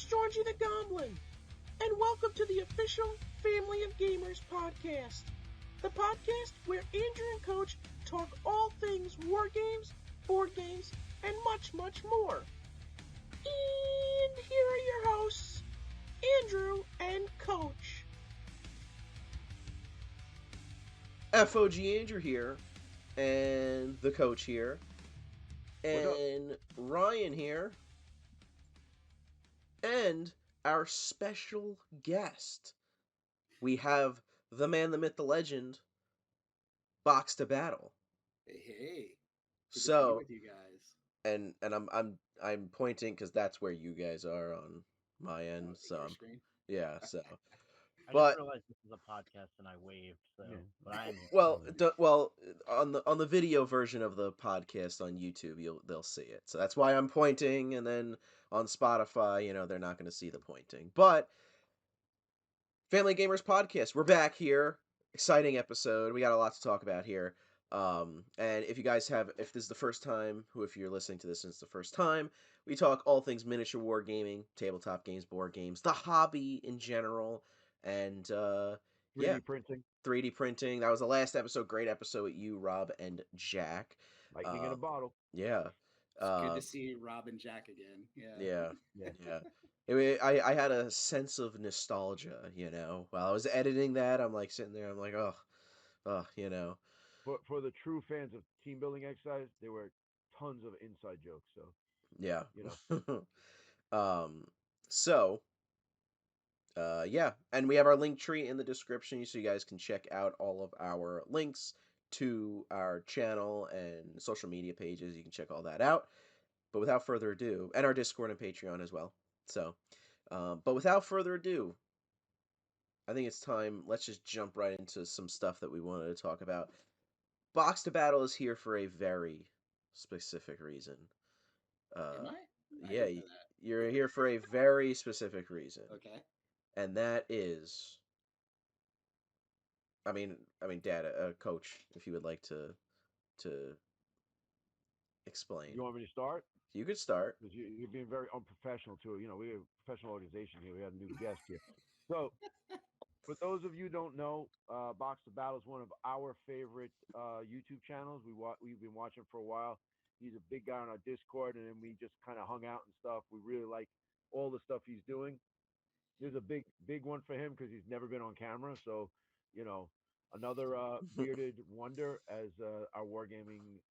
it's Georgie the Goblin, and welcome to the official Family of Gamers podcast. The podcast where Andrew and Coach talk all things war games, board games, and much, much more. And here are your hosts, Andrew and Coach. FOG Andrew here, and the Coach here, and Ryan here, and our special guest. We have the man, the myth, the legend, Box to Battle. Hey. Good So, to be with you guys. and I'm pointing because that's where you guys are on my end. So yeah. So, I but didn't realize this was a podcast, and I waved. So, but I am here. well, on the video version of the podcast on YouTube, they'll see it. So that's why I'm pointing, and then on Spotify, they're not going to see the pointing. But Family Gamers Podcast, we're back here. Exciting episode. We got a lot to talk about here. And if this is the first time, if you're listening to this and it's the first time, we talk all things miniature war gaming, tabletop games, board games, the hobby in general, and 3D printing. 3D printing. That was the last episode. Great episode with you, Rob, and Jack. Lightning in a bottle. Yeah. It's good to see Rob and Jack again. Yeah. I had a sense of nostalgia, while I was editing that. I'm like sitting there. I'm like, oh. For the true fans of team building exercise, there were tons of inside jokes. So yeah, and we have our link tree in the description, so you guys can check out all of our links to our channel and social media pages. You can check all that out. But without further ado, and our Discord and Patreon as well. So, but without further ado, I think it's time. Let's just jump right into some stuff that we wanted to talk about. Box to Battle is here for a very specific reason. Am I? Yeah, you're here for a very specific reason. Okay. And that is, I mean, Dad, Coach, if you would like to explain. You want me to start? You could start. Because you're being very unprofessional too. We're a professional organization here. We have a new guest here. So, for those of you who don't know, Box to Battle is one of our favorite YouTube channels. We've been watching for a while. He's a big guy on our Discord, and then we just kind of hung out and stuff. We really like all the stuff he's doing. There's a big one for him because he's never been on camera. So, another bearded wonder as our wargaming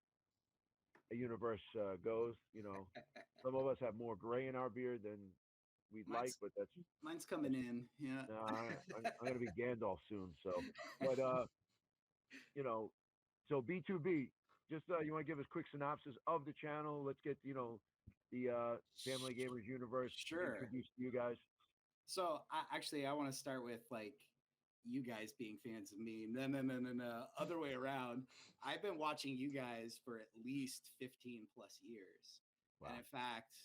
universe goes. Some of us have more gray in our beard than we'd like, but mine's coming in. Yeah. I'm gonna be Gandalf soon. So, but so B2B. Just you want to give us a quick synopsis of the channel? Let's get the Family Gamers universe introduced to you guys. So I want to start with you guys being fans of me. No. Other way around. I've been watching you guys for at least 15 plus years. Wow. And in fact,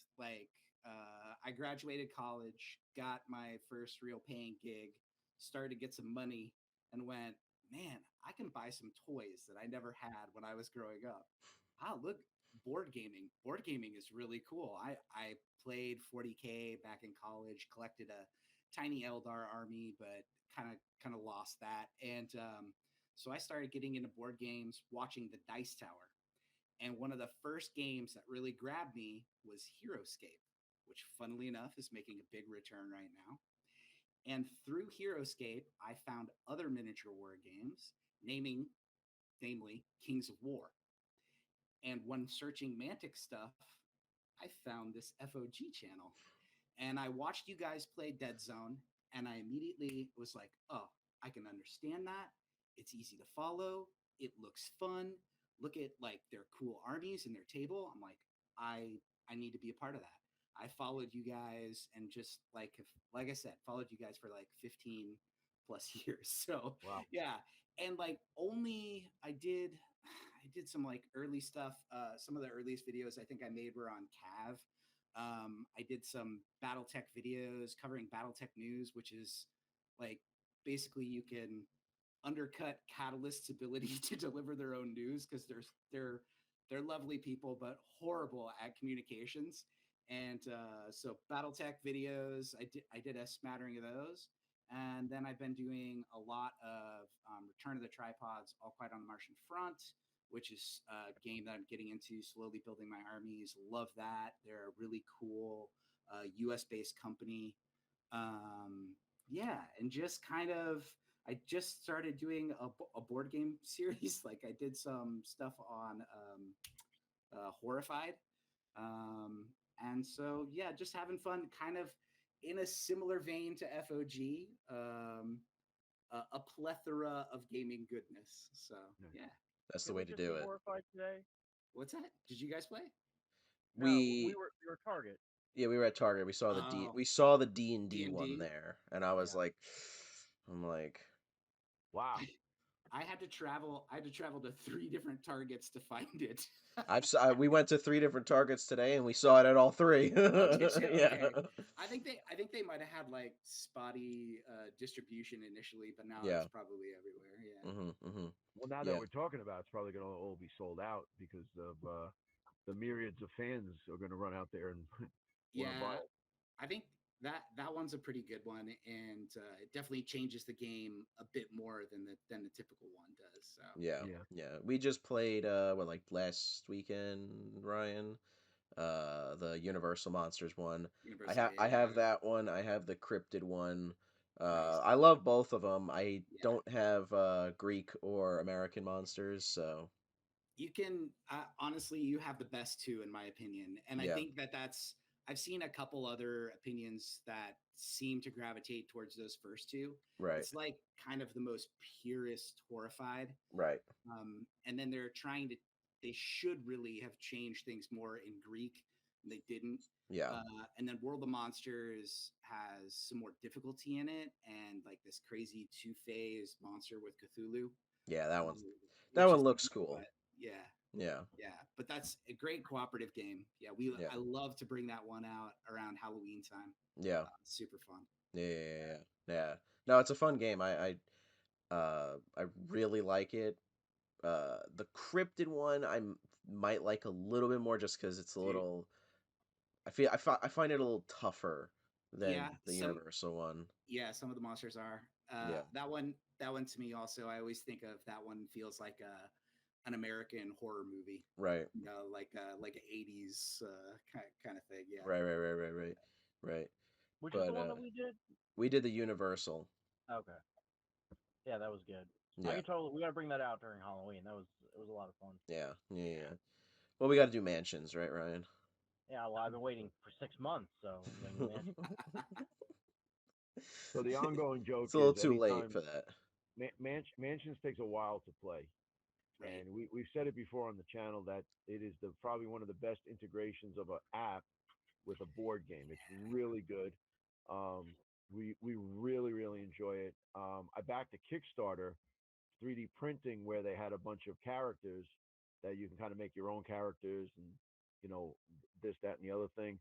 I graduated college, got my first real paying gig, started to get some money, and went, man, I can buy some toys that I never had when I was growing up. Look, board gaming. Board gaming is really cool. I played 40K back in college, collected a tiny Eldar army, but kind of lost that. And so I started getting into board games, watching the Dice Tower. And one of the first games that really grabbed me was Heroscape, which funnily enough is making a big return right now. And through Heroscape, I found other miniature war games, namely Kings of War. And when searching Mantic stuff, I found this FOG channel. And I watched you guys play Dead Zone, and I immediately was like, oh, I can understand that. It's easy to follow. It looks fun. Look at their cool armies and their table. I'm like, I need to be a part of that. I followed you guys and just like I said, followed you guys for 15 plus years. So wow. Yeah. And I did some early stuff. Some of the earliest videos I think I made were on Cav. I did some BattleTech videos covering BattleTech news, which is basically you can undercut Catalyst's ability to deliver their own news because they're lovely people, but horrible at communications. And so BattleTech videos, I did a smattering of those, and then I've been doing a lot of Return of the Tripods, All Quiet on the Martian Front, which is a game that I'm getting into, slowly building my armies. Love that. They're a really cool US based company. Yeah, and just kind of, I just started doing a board game series. Like I did some stuff on Horrified. And so, yeah, just having fun, kind of in a similar vein to FOG, a plethora of gaming goodness. So, yeah. That's the Did way we to just do see it. Horrified today? What's that? Did you guys play? No, we were Target. Yeah, we were at Target. We saw the Oh. we saw the D&D one D&D? there, and I was Yeah. like, I'm like, Wow. I had to travel to 3 different Targets to find it. we went to 3 different Targets today, and we saw it at all 3. Oh, did you? Yeah. Okay. I think they might have had like spotty distribution initially, but now Yeah. it's probably everywhere. Yeah. Mm-hmm. Well, now that we're talking about, it's probably going to all be sold out because of the myriads of fans are going to run out there and want to buy Yeah, it. I think that one's a pretty good one, and it definitely changes the game a bit more than the typical one does. So Yeah. We just played like last weekend, Ryan. The Universal Monsters one. Universal, I yeah, have that one. I have the Cryptid one. nice. I love both of them. I Yeah, don't have Greek or American monsters, so you can honestly, you have the best two in my opinion, and I yeah. think that's. I've seen a couple other opinions that seem to gravitate towards those first two. Right. It's like kind of the most purist horrified. Right. And then they should really have changed things more in Greek, and they didn't. Yeah. And then World of Monsters has some more difficulty in it, and like this crazy 2-phase monster with Cthulhu. Yeah, that Which one is looks cool. yeah, Yeah. yeah. But that's a great cooperative game. Yeah, Yeah. I love to bring that one out around Halloween time. Yeah. Super fun. Yeah. No, it's a fun game. I really like it. The Cryptid one might like a little bit more just because it's a little. I find it a little tougher than Yeah, the Universal one. Yeah, some of the monsters are. Yeah. That one to me also. I always think of that one feels like an American horror movie. Right. You know, like an '80s kind of thing. Yeah. Right. Which is But the one that we did? we did the Universal. Okay. Yeah, that was good. Yeah. I can totally. We gotta bring that out during Halloween. It was a lot of fun. Yeah. Well, we got to do mansions, right, Ryan? Yeah, well, I've been waiting for 6 months, so So the ongoing joke It's a little is too late for that. Mansions takes a while to play. Right. And we've said it before on the channel that it is probably one of the best integrations of an app with a board game. It's really good. We really enjoy it. I backed a Kickstarter 3D printing where they had a bunch of characters that you can kind of make your own characters and this, that, and the other thing.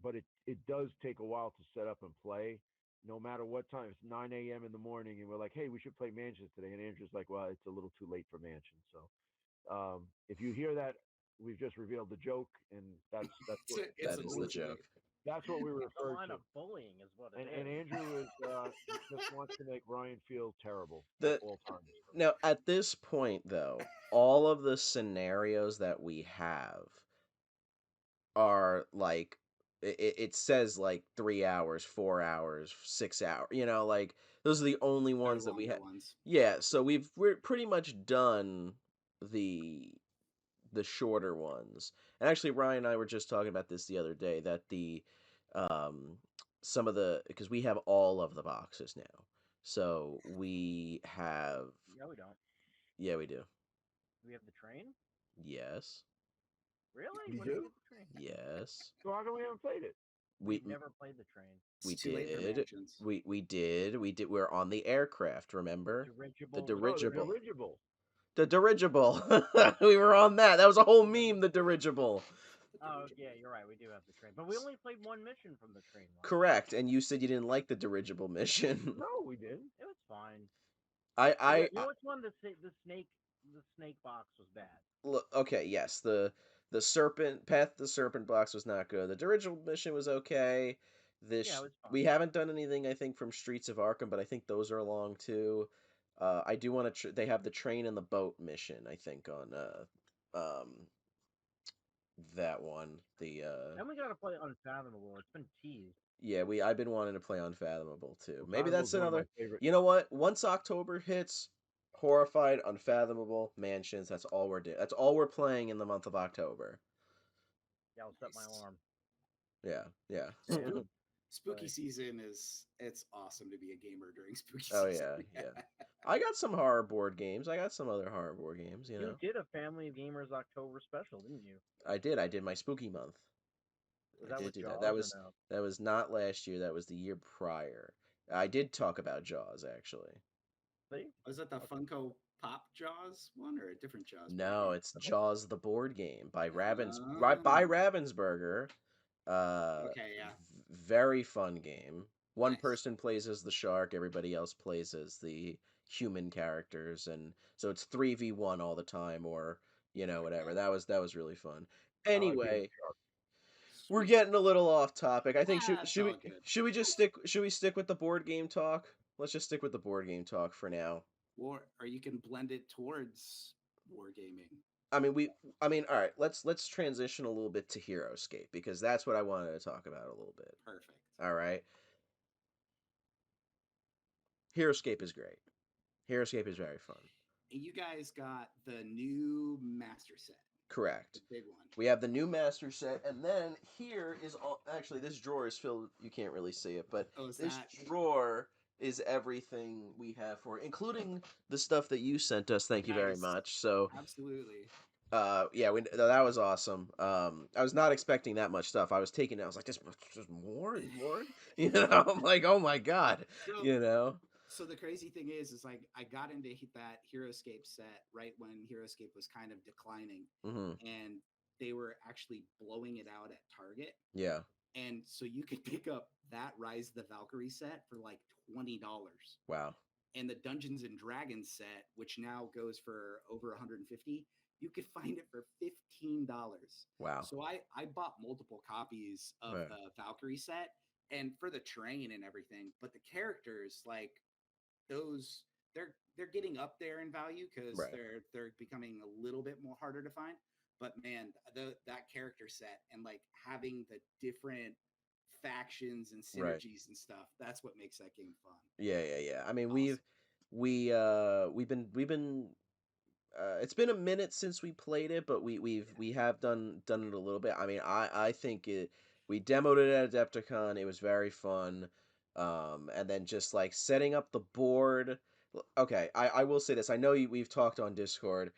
But it does take a while to set up and play. No matter what time, it's 9 a.m. in the morning, and we're like, "Hey, we should play Mansions today." And Andrew's like, "Well, it's a little too late for Mansions." So, if you hear that, we've just revealed the joke, and that's that is the joke. That's what we refer line to. of bullying is what it is. And Andrew just wants to make Ryan feel terrible at all times. Now, at this point, though, all of the scenarios that we have are like it says like 3 hours, 4 hours, 6 hours. Like those are the only ones that we have. Yeah, so we're pretty much done the shorter ones. And actually, Ryan and I were just talking about this the other day that the some of the because we have all of the boxes now. So we have. No, we don't. Yeah, we do. We have the train? Yes. Really? You When do? we get the train? Yes. So how come we haven't played it? We've never played the train. We Too late for did. mansions. We did. We're on the aircraft, remember? The Dirigible. dirigible. The dirigible. We were on that. That was a whole meme, the dirigible. Oh, yeah, you're right. We do have the train. But we only played one mission from the train. Correct. And you said you didn't like the dirigible mission. No, we didn't. It was fine. I You know which one? The snake the snake box was bad. Look, okay, yes, the serpent Path the Serpent box was not good. The original mission was okay. Yeah, it This was fun. we haven't done anything I think from Streets of Arkham, but I think those are long too. I do want to. They have the train and the boat mission. I think on that one. And we gotta play Unfathomable. It's been teased. Yeah, I've been wanting to play Unfathomable too. Maybe Unfathomable that's is one of my another. favorite. You know what? Once October hits, Horrified, Unfathomable, Mansions. That's all we're doing. That's all we're playing in the month of October. Yeah, I'll set my Nice. alarm. Yeah, yeah. Spooky Right. season it's awesome to be a gamer during spooky Oh season. yeah, yeah. I got some horror board games. I got some other horror board games. You You know, did a Family of Gamers October special, didn't you? I did. I did my spooky month. Was I that did with do that. Jaws or no? That was not last year. That was the year prior. I did talk about Jaws actually. See? Was that the Okay. Funko Pop Jaws one or a different Jaws board No, game? it's Jaws the board game by Ah, Ravensburger. okay, yeah, Very fun game. One nice. person plays as the shark, everybody else plays as the human characters, and so it's 3v1 all the time, or Okay, whatever. That was really fun. I like being Anyway, sharp. we're sweet. getting a little off topic. I think That's all good. should we stick with the board game talk? Let's just stick with the board game talk for now. Or you can blend it towards wargaming. I mean, all right. Let's transition a little bit to Heroscape because that's what I wanted to talk about a little bit. Perfect. All right. Heroscape is great. Heroscape is very fun. And you guys got the new master set, Correct. the big one. We have the new master set, and then here is all. Actually, this drawer is filled. You can't really see it, but Oh, is this that drawer is everything we have for it, including the stuff that you sent us. Thank you very nice? much. So, Absolutely. yeah, that was awesome. I was not expecting that much stuff. I was taking it. I was like, "There's more and more." I'm like, "Oh my god," So, you know. so the crazy thing is like I got into that Heroscape set right when Heroscape was kind of declining, Hmm. and they were actually blowing it out at Target. Yeah. And so you could pick up that Rise of the Valkyrie set for like $20. Wow. And the Dungeons and Dragons set, which now goes for over 150, you could find it for $15. Wow. So I bought multiple copies of Right. the Valkyrie set and for the train and everything, but the characters like those they're getting up there in value because Right. they're becoming a little bit more harder to find. But man, that character set and like having the different factions and Right. synergies and stuff, that's what makes that game fun. Yeah, yeah, yeah. I mean, Awesome. we've been it's been a minute since we played it, but we have done it a little bit. I mean, I think we demoed it at Adepticon. It was very fun. And then just like setting up the board. Okay, I will say this. I know we've talked on Discord,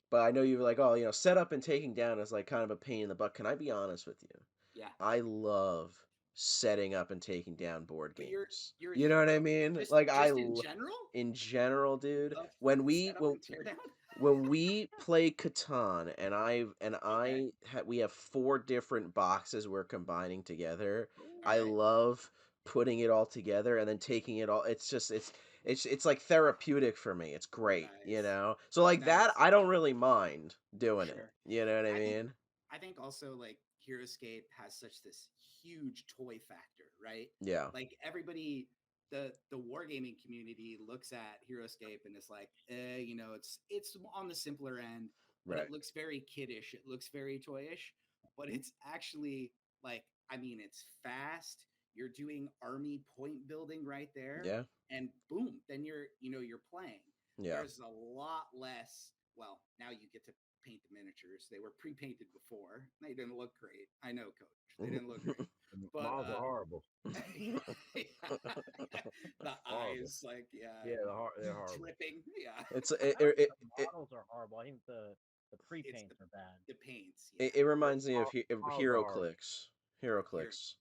but I know you're like, oh, setup and taking down is like kind of a pain in the butt. Can I be honest with you? Yeah. I love setting up and taking down board But games. you're You know what I mean? Like just in general, in general, you dude. love When set up and tear down. when we play Catan and Okay. we have 4 different boxes we're combining together. I Okay. love putting it all together and then taking it all. It's just it's like therapeutic for me. It's great, Nice. So like that, Nice. I don't really mind doing it. Sure. You know what I I think mean? I think also like Heroscape has such this huge toy factor, right? Yeah. Like everybody, the wargaming community looks at Heroscape and it's like, it's on the simpler end, but Right. it looks very kiddish. It looks very toyish, but it's actually like, I mean, it's fast. You're doing army point building right there, Yeah. and boom, then you're playing. Yeah. There's a lot less. Well, now you get to paint the miniatures. They were pre-painted before. They didn't look great. I know, Coach. They didn't look great. The But models are horrible. the Horrible. eyes, like Yeah, they're horrible. dripping. Yeah, It's I it, don't it, think it, the it, models are horrible. I think the pre it's paints are bad. the paints. it, Yeah, it reminds me of Models are Hero horrible. Clicks. Hero here Clicks.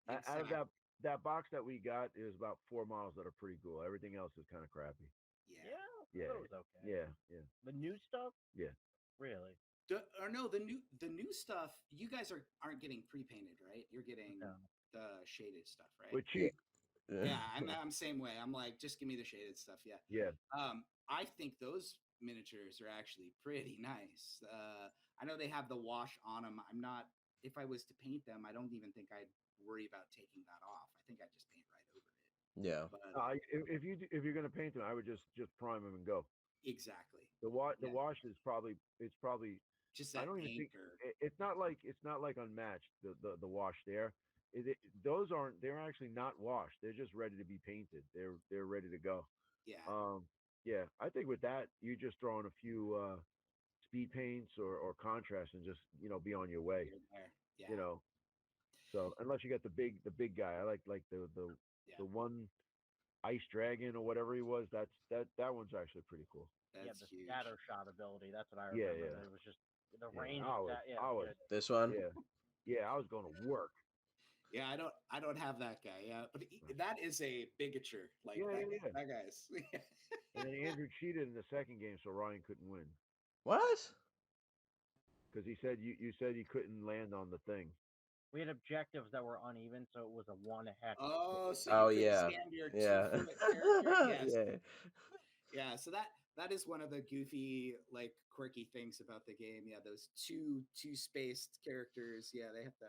Out of exactly. that box that we got, there's about 4 models that are pretty cool. Everything else is kind of crappy. Yeah. Yeah, I Yeah, thought it was okay. yeah, yeah, The new stuff, yeah. really? Or no, the new stuff. You guys aren't getting pre-painted, right? You're getting No. the shaded stuff, right? We're Yeah. cheap. Yeah, I'm same way. I'm like, just give me the shaded stuff. Yeah. Yeah. I think those miniatures are actually pretty nice. I know they have the wash on them. I'm not. If I was to paint them, I don't even think I'd worry about taking that off. I think I'd just paint right over it. Yeah. But If you're gonna paint them, I would just prime them and go. exactly. The wash is probably Just I that don't even think anchor. it's not like unmatched the wash there. Those aren't they're actually not washed. They're just ready to be painted. They're ready to go. Yeah. Yeah, I think with that you just throw in a few speed paints or contrast and just be on your way. Here and there. Yeah. You know, so unless you got the big guy, I like Yeah. the one ice dragon or whatever he was. That one's actually pretty cool. Yeah, That's the huge. scatter shot ability. That's what I Yeah, remember. yeah. That it was just the Yeah, range. Yeah, I was, good. This one. yeah, I was going to work. Yeah, I don't have that guy. Yeah, but that is a bigature. Like Yeah, that, yeah, yeah. that guy's. And then Andrew cheated in the second game, so Ryan couldn't win What? because he said you said he couldn't land on the thing. We had objectives that were uneven, so it was a one hex. Oh, so Oh, you couldn't yeah. stand your Yeah. 2-foot character. Yes. Yeah. Yeah. So that is one of the goofy, like quirky things about the game. Yeah, those two spaced characters. Yeah, they have to.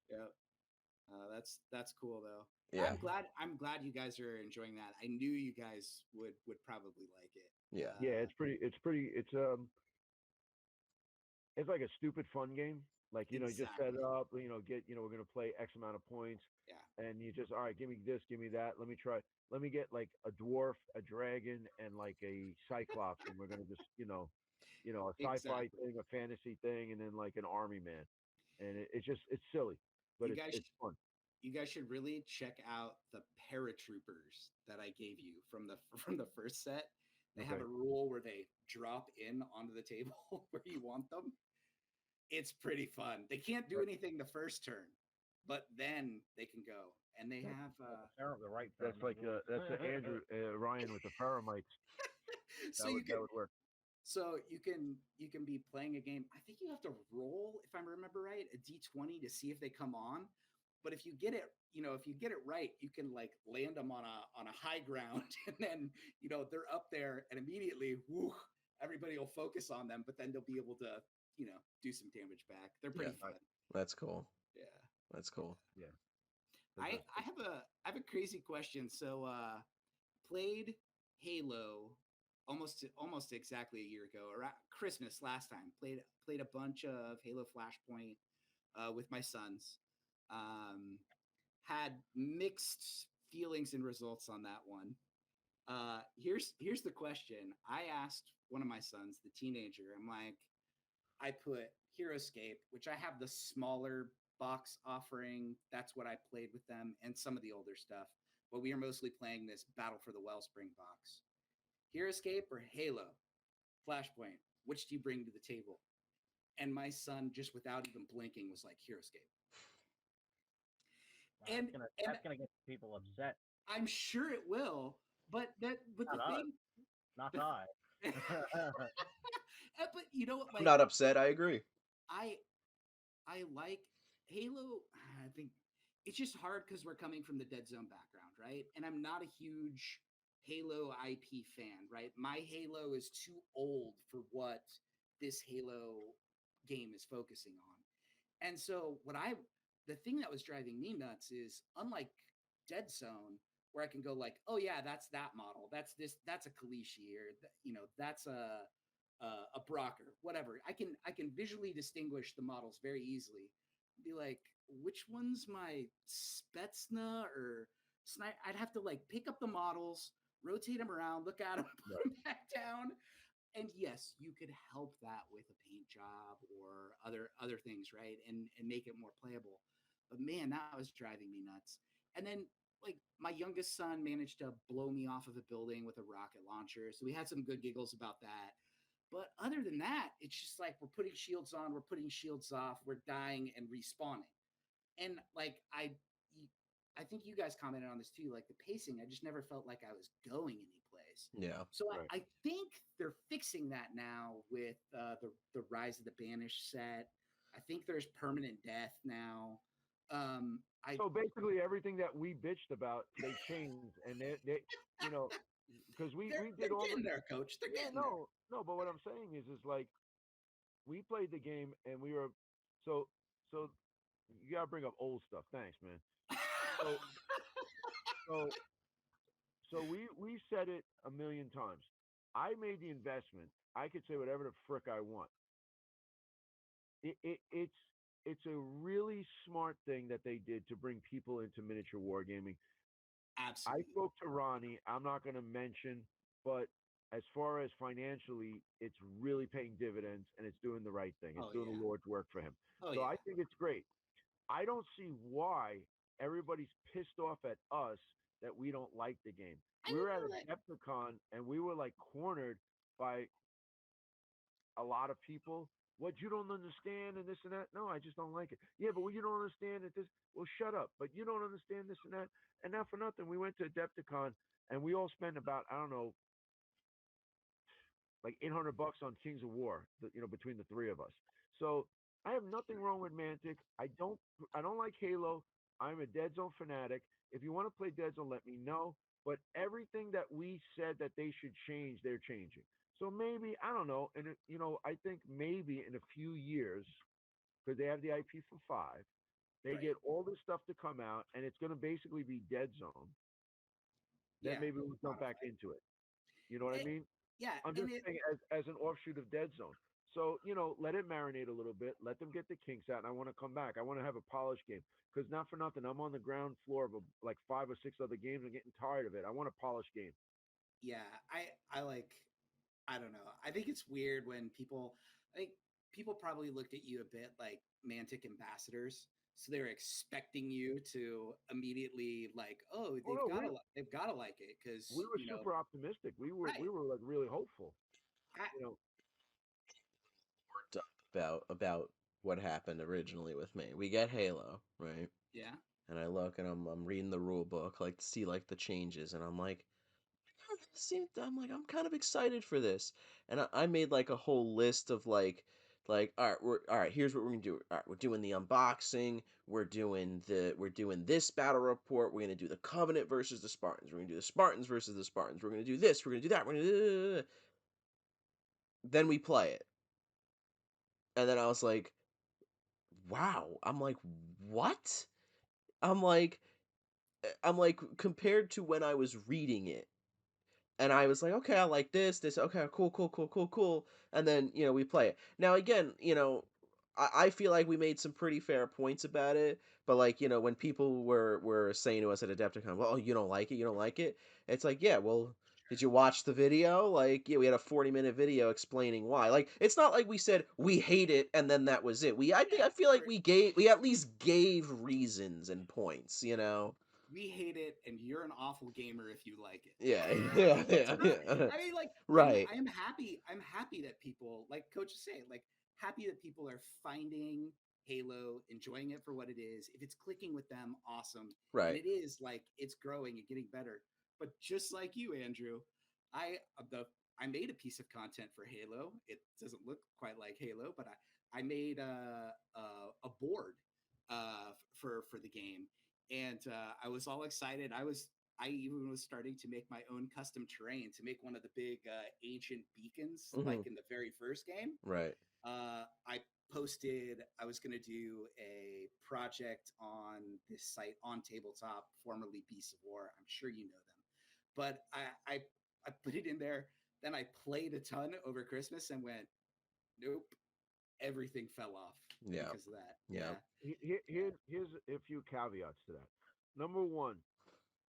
Yeah. That's cool though. Yeah. I'm glad you guys are enjoying that. I knew you guys would probably like it. Yeah. Yeah, it's like a stupid fun game. Like, you just set it Exactly. up, we're gonna play X amount of points, Yeah. and you just all right, give me this, give me that. Let me get like a dwarf, a dragon, and like a cyclops, and we're gonna just a sci-fi Exactly. thing, a fantasy thing, and then like an army man, and it's silly, but You guys it's fun. you guys should really check out the paratroopers that I gave you from the from the first set. They have Okay. a rule where they drop in onto the table where you want them. It's pretty fun. They can't do Right. anything the first turn, but then they can go. And they have The right. That's like that's Andrew Ryan with the Paramites. so you can That would work. so you can be playing a game. I think you have to roll, if I remember right, a d20 to see if they come on. But if you get it, if you get it right, you can like land them on a high ground, and then they're up there, and immediately, whoo, everybody will focus on them. But then they'll be able to do some damage back. They're pretty Yeah. fun. That's cool. Yeah. That's cool. Yeah. I have a crazy question. So played Halo almost exactly a year ago, around Christmas last time. Played a bunch of Halo Flashpoint with my sons. Had mixed feelings and results on that one. Here's the question. I asked one of my sons, the teenager. I'm like, I put Heroscape, which I have the smaller box offering. That's what I played with them, and some of the older stuff. But we are mostly playing this Battle for the Wellspring box. Heroscape or Halo? Flashpoint. Which do you bring to the table? And my son, just without even blinking, was like, Heroscape. And That's gonna get people upset. I'm sure it will. But the thing, Not I. but you know what? I'm not upset. I agree. I like Halo. I think it's just hard because we're coming from the Dead Zone background, right? And I'm not a huge Halo IP fan, right? My Halo is too old for what this Halo game is focusing on. And so the thing that was driving me nuts is, unlike Dead Zone, where I can go like, oh yeah, that's that model, that's a Kalishi, or that's a Brocker, whatever. I can visually distinguish the models very easily. Be like, which one's my Spetsna or Sniper? I'd have to like pick up the models, rotate them around, look at them, put them back down. And yes, you could help that with a paint job or other things, right? And make it more playable. But man, that was driving me nuts. And then like my youngest son managed to blow me off of a building with a rocket launcher. So we had some good giggles about that. But other than that, it's just like we're putting shields on, we're putting shields off, we're dying and respawning. And like I think you guys commented on this too, like the pacing, I just never felt like I was going anyplace. Yeah. So I think they're fixing that now with the Rise of the Banished set. I think there's permanent death now. So basically everything that we bitched about, they changed, and they because we They're did all the getting there, coach. They're getting there. no, but what I'm saying is like we played the game and we were so so you gotta bring up old stuff. Thanks, man. So so so we said it a million times. I made the investment. I could say whatever the frick I want. It's a really smart thing that they did to bring people into miniature wargaming. I Absolutely. spoke to Ronnie. I'm not going to mention, but as far as financially, it's really paying dividends and it's doing the right thing. It's Oh doing the yeah. Lord's work for him. Oh So yeah. I think it's great. I don't see why everybody's pissed off at us that we don't like the game. I We were at didn't a know that. Adepticon and we were like cornered by a lot of people. What you don't understand and this and that? No, I just don't like it. Yeah, but what you don't understand is this. Well, shut up. But you don't understand this and that. And not for nothing, we went to Adepticon and we all spent about I don't know like $800 on Kings of War, between the three of us. So I have nothing wrong with Mantic. I don't like Halo. I'm a Dead Zone fanatic. If you want to play Dead Zone, let me know. But everything that we said that they should change, they're changing. So maybe I don't know, and I think maybe in a few years, because they have the IP for 5, they Right. get all this stuff to come out, and it's going to basically be Dead Zone. Then Yeah. maybe we'll jump back Modified. into it. You know what I It, mean? yeah, I'm and just saying as an offshoot of Dead Zone. So, let it marinate a little bit. Let them get the kinks out. And I want to come back. I want to have a polished game. Because not for nothing, I'm on the ground floor of like 5 or 6 other games. I'm getting tired of it. I want a polished game. yeah, I like. I don't know. I think it's weird when people. I think people probably looked at you a bit like Mantic ambassadors, so they're expecting you to immediately like, oh, Oh no, they've got to like it we because were super optimistic. We were right. we were like really hopeful. I, You know, Worked up about what happened originally with me. We get Halo, right? yeah, And I look and I'm reading the rule book, like to see like the changes, and I'm like, I'm kind of excited for this, and I made like a whole list of like all right, here's what we're gonna do. All right, we're doing the unboxing. We're doing this battle report. We're gonna do the Covenant versus the Spartans. We're gonna do the Spartans versus the Spartans. We're gonna do this. We're gonna do that. We're gonna do. Then we play it, and then I was like, wow. I'm like, what? I'm like, compared to when I was reading it. And I was like, okay, I like this, okay, cool, cool, cool, cool, cool. And then, we play it. Now, again, I feel like we made some pretty fair points about it. But, like, when people were saying to us at Adepticon, well, you don't like it, you don't like it. It's like, yeah, well, did you watch the video? Like, yeah, we had a 40-minute video explaining why. Like, it's not like we said we hate it and then that was it. I yeah. feel like we at least gave reasons and points, We hate it, and you're an awful gamer if you like it. Yeah, yeah, It's yeah, not. yeah. I mean, like, Right. I'm happy. I'm happy that people, like Coach is saying, like, happy that people are finding Halo, enjoying it for what it is. If it's clicking with them, awesome. And Right. it is like it's growing and getting better. But just like you, Andrew, I the I made a piece of content for Halo. It doesn't look quite like Halo, but I made a board for the game, and I was all excited. I even was starting to make my own custom terrain to make one of the big ancient beacons, Hmm. like in the very first game. Right. I posted I was going to do a project on this site on tabletop, formerly Beasts of War. I'm sure you know them, but I put it in there. Then I played a ton over Christmas and went, nope, everything fell off Yeah. because of that. Yeah. Yeah, yeah, here's a few caveats to that. Number one,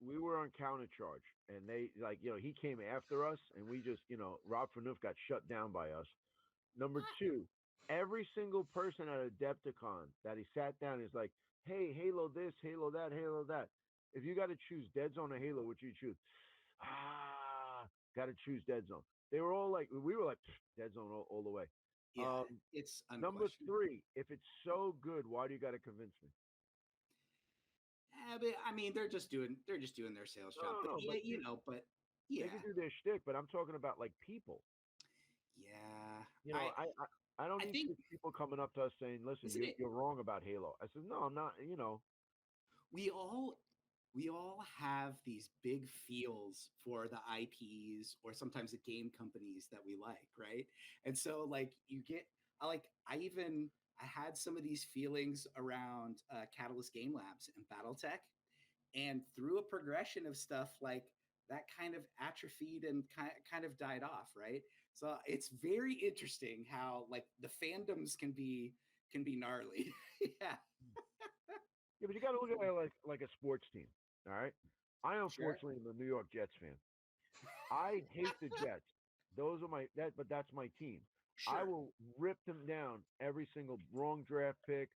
we were on counter charge, and they like he came after us, and we just Rob Fanoof got shut down by us. Number two, every single person at Adepticon that he sat down is like, hey, Halo this, Halo that, Halo that. If you got to choose Dead Zone or Halo, what you choose? Got to choose Dead Zone. They were all like, we were like, Dead Zone all the way. yeah. Um, It's Number unquestionable. three, if it's so good, why do you got to convince me? But, I mean, they're just doing their sales No, job. no, But no. yeah, But but they yeah, can do their shtick. But I'm talking about like people. yeah. You know, I I don't I need think people coming up to us saying, "Listen, isn't it you're wrong about Halo." I said, "No, I'm not." we all we all have these big feels for the IPs or sometimes the game companies that we like, right? And so like you get I had some of these feelings around Catalyst Game Labs and BattleTech, and through a progression of stuff like that kind of atrophied and kind of died off, right? So it's very interesting how like the fandoms can be gnarly. Yeah, Yeah, but you got to look at it like a sports team. All right. I sure, unfortunately am a New York Jets fan. I hate the Jets. Those are but that's my team. I sure, will rip them down every single wrong draft pick,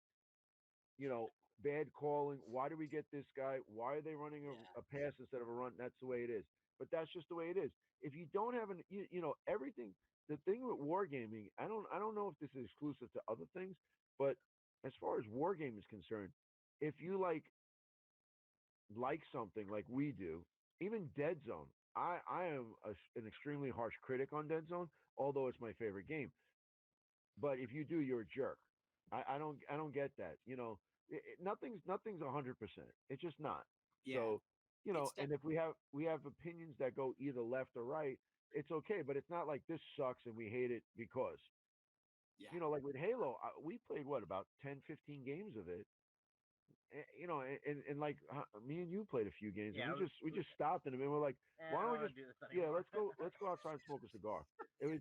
you know, bad calling. Why do we get this guy? Why are they running yeah, a pass instead of a run? That's the way it is. But that's just the way it is. If you don't have everything, the thing with wargaming, I don't know if this is exclusive to other things, but as far as wargame is concerned, if you like something like we do, even Dead Zone, I am an extremely harsh critic on Dead Zone, although it's my favorite game. But if you do, you're a jerk. I don't get that. Nothing's 100%. It's just not. yeah. So It's and if we have opinions that go either left or right, it's okay. But it's not like this sucks and we hate it because yeah, like with Halo, we played what about 10, 15 games of it. And like me and you played a few games, and Yeah, we just stopped in a minute. We're like, I why don't don't we want just to do this yeah, anymore. let's go outside and smoke a cigar. It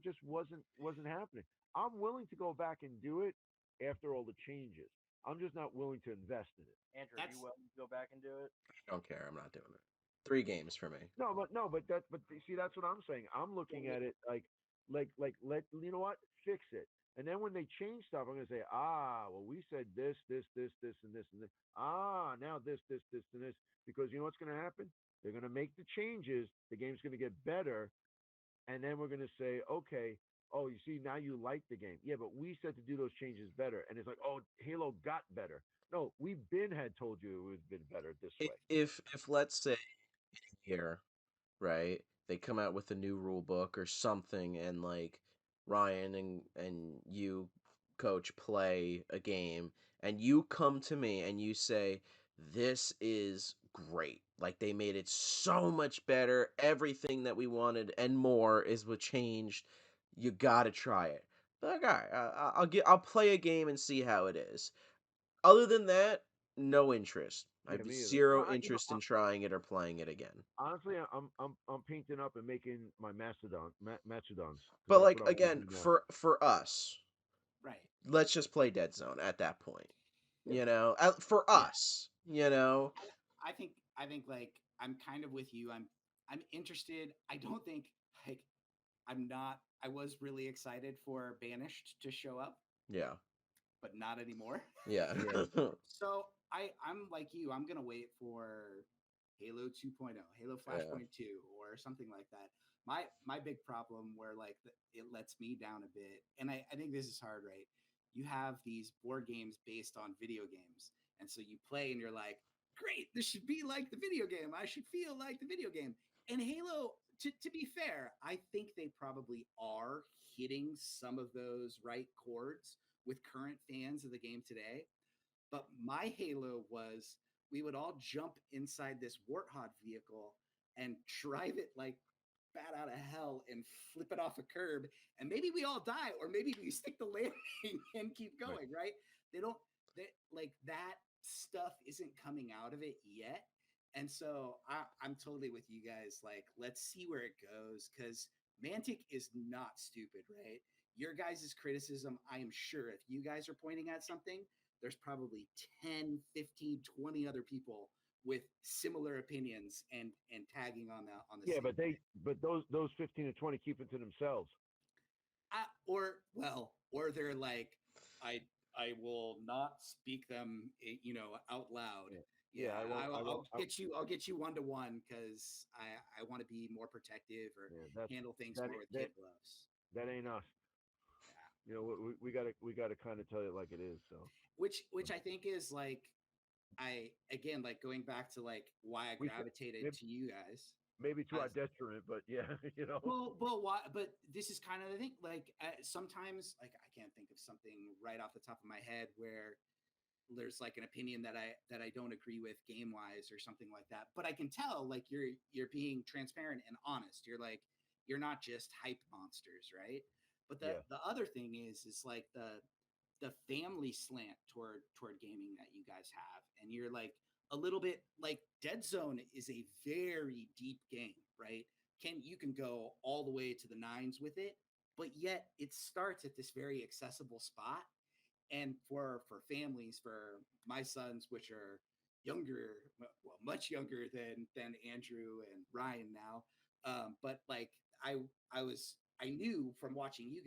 just wasn't happening. I'm willing to go back and do it after all the changes. I'm just not willing to invest in it. Andrew, are you that's willing to go back and do it? I don't care. I'm not doing it. 3 games for me. No, but see, that's what I'm saying. I'm looking at it like let you know what, fix it. And then when they change stuff, I'm gonna say, well, we said this, and this, and this. Now this, and this, because you know what's gonna happen? They're gonna make the changes. The game's gonna get better, and then we're gonna say, okay, oh, you see, now you like the game. Yeah, but we said to do those changes better, and it's like, oh, Halo got better. No, we been had told you it would have been better this way. If let's say here, right, they come out with a new rule book or something, and like Ryan and you, coach, play a game, and you come to me and you say this is great, like they made it so much better, everything that we wanted and more is what changed, you gotta try it. Like, all right, I'll play a game and see how it is. Other than that, no interest. I Yeah, have me either. zero interest in trying it or playing it again. Honestly, I'm painting up and making my mastodons because But that's like what I want to again, do now. for us, right. let's just play Dead Zone at that point. Yeah, For Yeah, us, you know. I think like I'm kind of with you. I'm interested. I don't think like I'm not. I was really excited for Banished to show up, Yeah. but not anymore. Yeah. yeah, So I'm like you. I'm gonna wait for Halo 2.0, Halo Yeah. Flashpoint 2, or something like that. My big problem where like it lets me down a bit, and I think this is hard, right? You have these board games based on video games, and so you play and you're like, great, this should be like the video game. I should feel like the video game. And Halo, to be fair, I think they probably are hitting some of those right chords with current fans of the game today. But my Halo was we would all jump inside this Warthog vehicle and drive it like bat out of hell and flip it off a curb. And maybe we all die, or maybe we stick the landing and keep right. going, right? They don't, they, like that stuff isn't coming out of it yet. And so I'm totally with you guys. Like, let's see where it goes because Mantic is not stupid, right? Your guys' criticism, I am sure if you guys are pointing at something, there's probably 10, 15, 20 other people with similar opinions and tagging on the Yeah, same thing. but those 15 to 20 keep it to themselves. Or they're like, I I will not speak them, out loud. Yeah, Yeah, yeah. I won't. I won't. I'll get you one to one because I want to be more protective or Yeah, handle things that more ain't- with that kid gloves. that ain't us. Yeah, We gotta kind of tell it like it is. So which I think is like I again like going back to like why I we said gravitated maybe, to you guys. maybe to our As detriment, but yeah, Well, why? But this is kind of the thing. Like sometimes, like I can't think of something right off the top of my head where there's like an opinion that I don't agree with game wise or something like that. But I can tell like you're being transparent and honest. You're like you're not just hype monsters, right? But Yeah. the other thing is like the family slant toward gaming that you guys have, and you're like a little bit like Dead Zone is a very deep game, right? You can go all the way to the nines with it, but yet it starts at this very accessible spot. And for families, for my sons, which are younger, well, much younger than Andrew and Ryan now, but like I I knew from watching you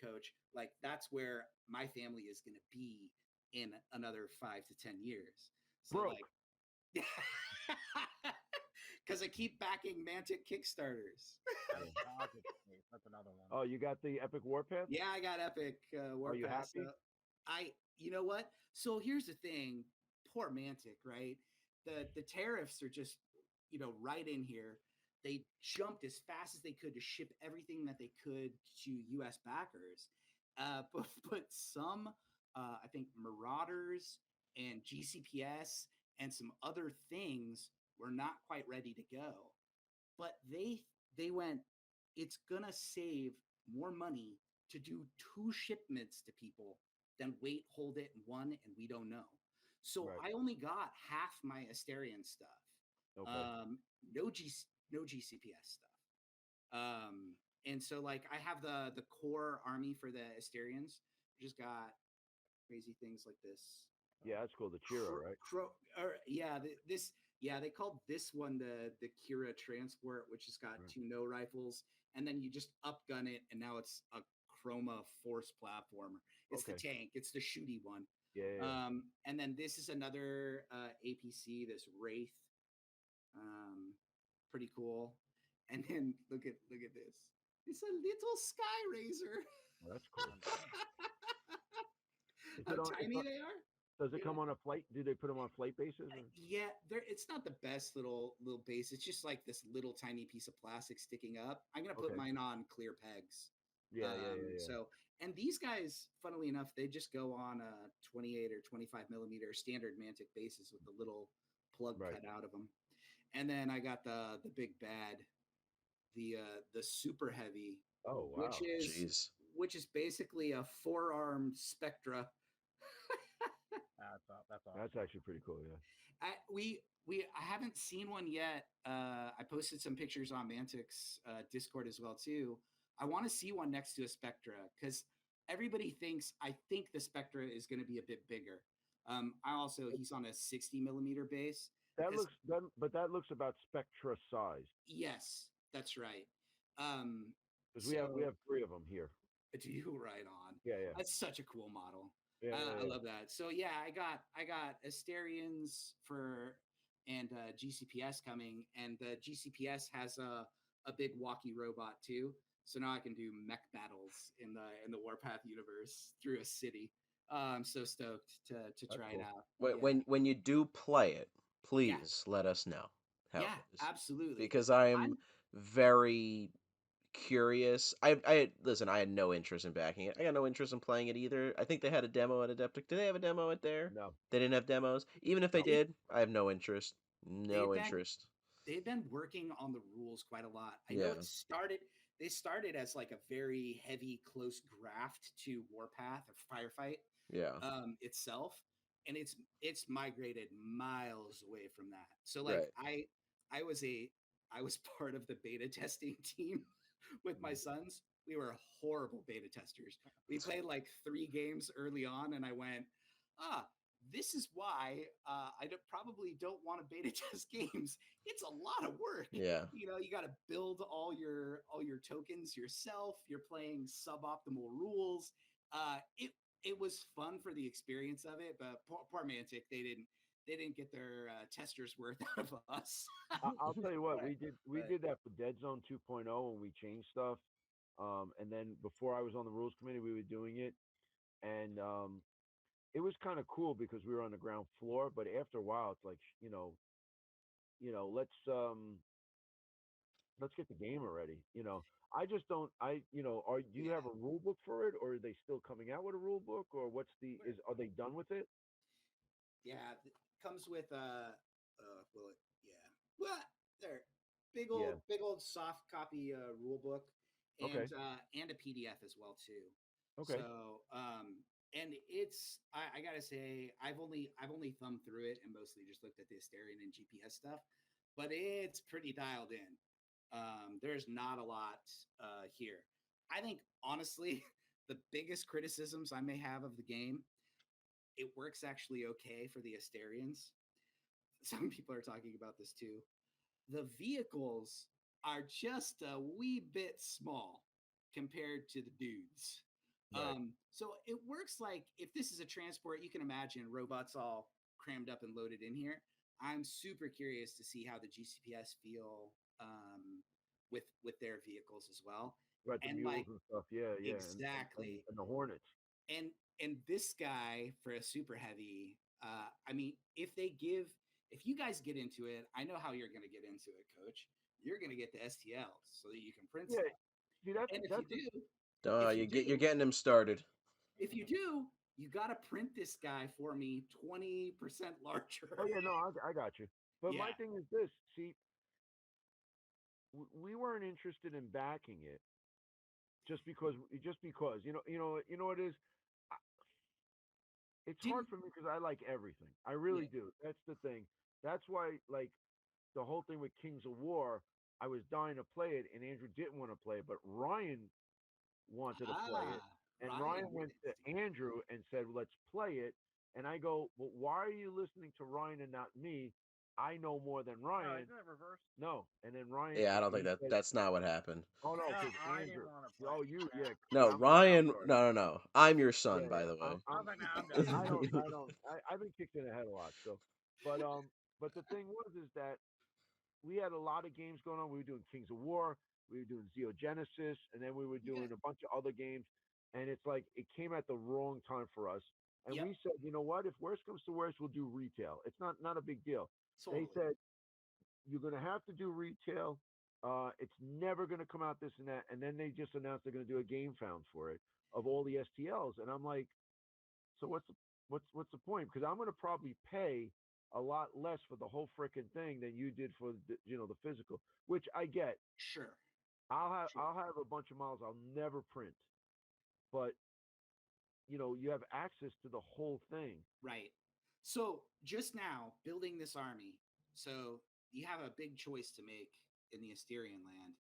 coach, like that's where my family is going to be in another 5 to 10 years. So Broke. like, because I keep backing Mantic Kickstarters. That's another one. Oh, you got the Epic Warpath? Yeah, I got Epic Are you Warpath. happy? You know what? So here's the thing. Poor Mantic, right? The tariffs are just, right in here. They jumped as fast as they could to ship everything that they could to U.S. backers, but some, I think, Marauders and GCPS and some other things were not quite ready to go. But they went, it's gonna save more money to do two shipments to people than wait, hold it, one, and we don't know. So Right. I only got half my Asterion stuff. Okay. No no GCPS stuff. And so like I have the core army for the Asterians. Just got crazy things like this. Yeah, that's cool. The Chira, right? They called this one the Kira Transport, which has got Right. 2 no rifles, and then you just upgun it, and now it's a Chroma Force platformer. It's the Okay. tank. It's the shooty one. Yeah. And then this is another APC, this Wraith. Pretty cool. And then look at this. It's a little Sky Razor. Oh, that's cool. Is How it on, tiny they are. does it come on a flight? Do they put them on flight bases? Or? Yeah, it's not the best little base. It's just like this little tiny piece of plastic sticking up. I'm gonna put Okay. mine on clear pegs. Yeah. So, and these guys, funnily enough, they just go on a 28 or 25 millimeter standard Mantic bases with the little plug Right. cut out of them. And then I got the big bad, the super heavy, Oh wow. Jeez. which is basically a 4-armed Spectra. That's awesome. That's actually pretty cool. Yeah. I haven't seen one yet. I posted some pictures on Mantic's Discord as well too. I want to see one next to a Spectra because everybody I think the Spectra is going to be a bit bigger. He's on a 60 millimeter base. But that looks about Spectra size. Yes, that's right. Because we have 3 of them here. Do you right on? Yeah. That's such a cool model. Yeah. I love that. So yeah, I got Asterians and GCPS coming, and the GCPS has a big walkie robot too. So now I can do mech battles in the Warpath universe through a city. I'm so stoked to try it out. When you do play it, Yeah. please let us know how Yeah, it is. absolutely. Because I am very curious. I listen, I had no interest in backing it. I got no interest in playing it either. I think they had a demo at Adeptic. Did they have a demo at there? No. They didn't have demos. Even if they No. did, I have no interest. No interest. They've been working on the rules quite a lot. I Yeah. know they started as like a very heavy close graft to Warpath or Firefight Yeah. itself, and it's migrated miles away from that. So like Right. I was part of the beta testing team with my sons. We were horrible beta testers. We played like 3 games early on, and I went, this is why probably don't want to beta test games. It's a lot of work. Yeah. You got to build all your tokens yourself. You're playing suboptimal rules. It was fun for the experience of it, but poor Mantic, they didn't get their testers worth out of us. I'll tell you what, Right. we did that for Dead Zone 2.0 when we changed stuff. And then before I was on the rules committee, we were doing it, and it was kind of cool because we were on the ground floor. But after a while, it's like let's let's get the game already. I just don't. Do you Yeah. have a rule book for it, or are they still coming out with a rule book, or are they done with it? Yeah, comes with well, yeah, well, there, Yeah. big old soft copy rule book, Okay. and a PDF as well too. Okay. So and I gotta say I've only thumbed through it and mostly just looked at the Asterion and GPS stuff, but it's pretty dialed in. There's not a lot here. I think honestly, the biggest criticisms I may have of the game, it works actually okay for the Asterians. Some people are talking about this too. The vehicles are just a wee bit small compared to the dudes. Right. So it works like if this is a transport, you can imagine robots all crammed up and loaded in here. I'm super curious to see how the GCPS feel with their vehicles as well. Right. The And mules like and stuff. Yeah. Yeah. exactly, And the hornets. and this guy for a super heavy, I mean, if you guys get into it, I know how you're going to get into it, Coach. You're going to get the STLs so that you can print Yeah. stuff. See, And that's if you You're do, getting him started. if you do, you got to print this guy for me 20% larger. Oh yeah. No, I got you. But Yeah. my thing is this. See, we weren't interested in backing it just because it is. It's hard Didn't for me because I like everything. I really yeah. do. That's the thing. That's why, like, the whole thing with Kings of War, I was dying to play it, and Andrew didn't want to play it, but Ryan wanted to play it, Ah, and Ryan Ryan with went it. to Andrew and said, "Let's play it." And I go, "Well, why are you listening to Ryan and not me? I know more than No, Ryan." isn't it reversed? No, and then Ryan, Yeah, I don't think he said, that's not what happened. "Oh no, No, because I Andrew." didn't want to play. Oh, you, yeah, No, I'm sorry, I'm Ryan. sorry. No. I'm your son, Yeah, by yeah. the way. I was like, nah, I'm done. I've been kicked in the head a lot. So, but the thing was is that we had a lot of games going on. We were doing Kings of War, we were doing Genesis, and then we were You got doing a bunch of other games. And it's like it came at the wrong time for us. And yep, we said, you know what? If worst comes to worst, we'll do retail. It's not a big deal. They totally. said you're going to have to do retail. It's never going to come out this and that. And then they just announced they're going to do a game found for it of all the STLs. And I'm like, so what's the point? Because I'm going to probably pay a lot less for the whole freaking thing than you did for the physical, which I get. Sure. Sure. I'll have a bunch of models I'll never print, but you have access to the whole thing. Right. So just now, building this army. So you have a big choice to make in the Asterian land.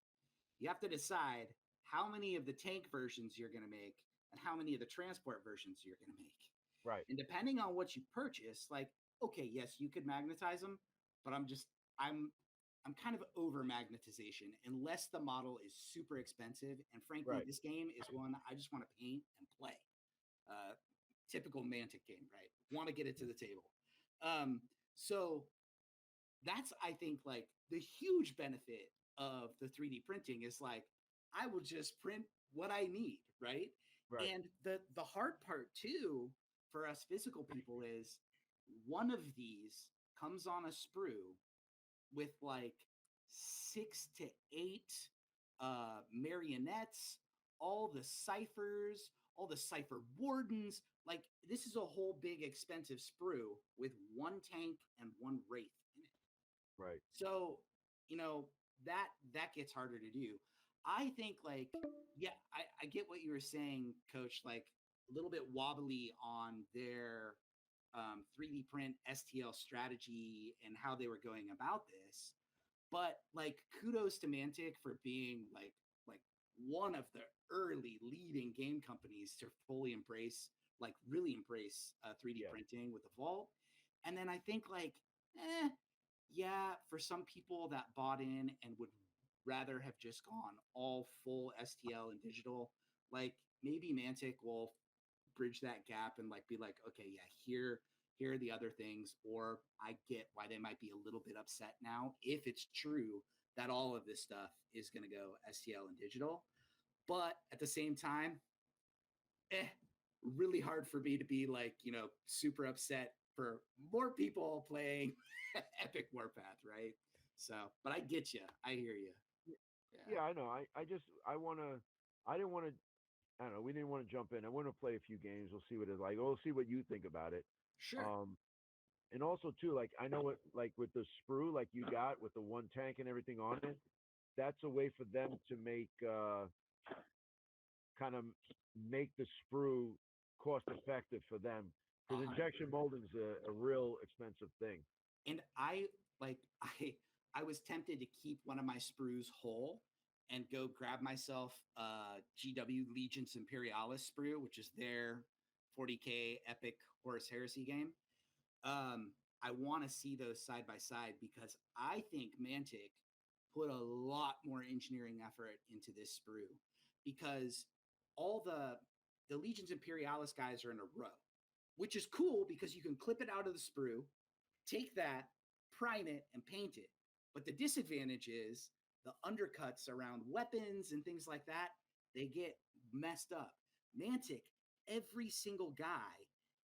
You have to decide how many of the tank versions you're going to make and how many of the transport versions you're going to make. Right. And depending on what you purchase, like, okay, yes, you could magnetize them, but I'm kind of over magnetization unless the model is super expensive. And frankly, Right. this game is one I just want to paint and play. Typical Mantic game, right? Want to get it to the table. Um, so that's, I think, like the huge benefit of the 3D printing is like I will just print what I need, right? Right. And the hard part too for us physical people is one of these comes on a sprue with like 6 to 8 marionettes, all the ciphers, all the cipher wardens. Like this is a whole big expensive sprue with one tank and one wraith in it. Right. So, you know, that gets harder to do. I think like, yeah, I get what you were saying, Coach, like a little bit wobbly on their 3D print STL strategy and how they were going about this. But like kudos to Mantic for being like one of the early leading game companies to fully embrace, like really embrace 3D Yeah. printing with the Vault. And then I think like, yeah, for some people that bought in and would rather have just gone all full STL and digital, like maybe Mantic will bridge that gap and like be like, okay, yeah, here are the other things, or I get why they might be a little bit upset now if it's true that all of this stuff is going to go STL and digital. But at the same time, really hard for me to be like, super upset for more people playing Epic Warpath, right? So, but I get you. I hear you. Yeah, I know. I wanna. I didn't want to. I don't know. We didn't want to jump in. I want to play a few games. We'll see what it's like. We'll see what you think about it. Sure. And also too, like I know what, like with the sprue, like you got with the one tank and everything on it. That's a way for them to make kind of make the sprue cost effective for them A because hundred. injection molding is a real expensive thing. And I like I was tempted to keep one of my sprues whole and go grab myself GW Legions Imperialis sprue, which is their 40k epic horse heresy game. I want to see those side by side because I think Mantic put a lot more engineering effort into this sprue because all the Legions Imperialis guys are in a row, which is cool because you can clip it out of the sprue, take that, prime it, and paint it. But the disadvantage is the undercuts around weapons and things like that, they get messed up. Mantic, every single guy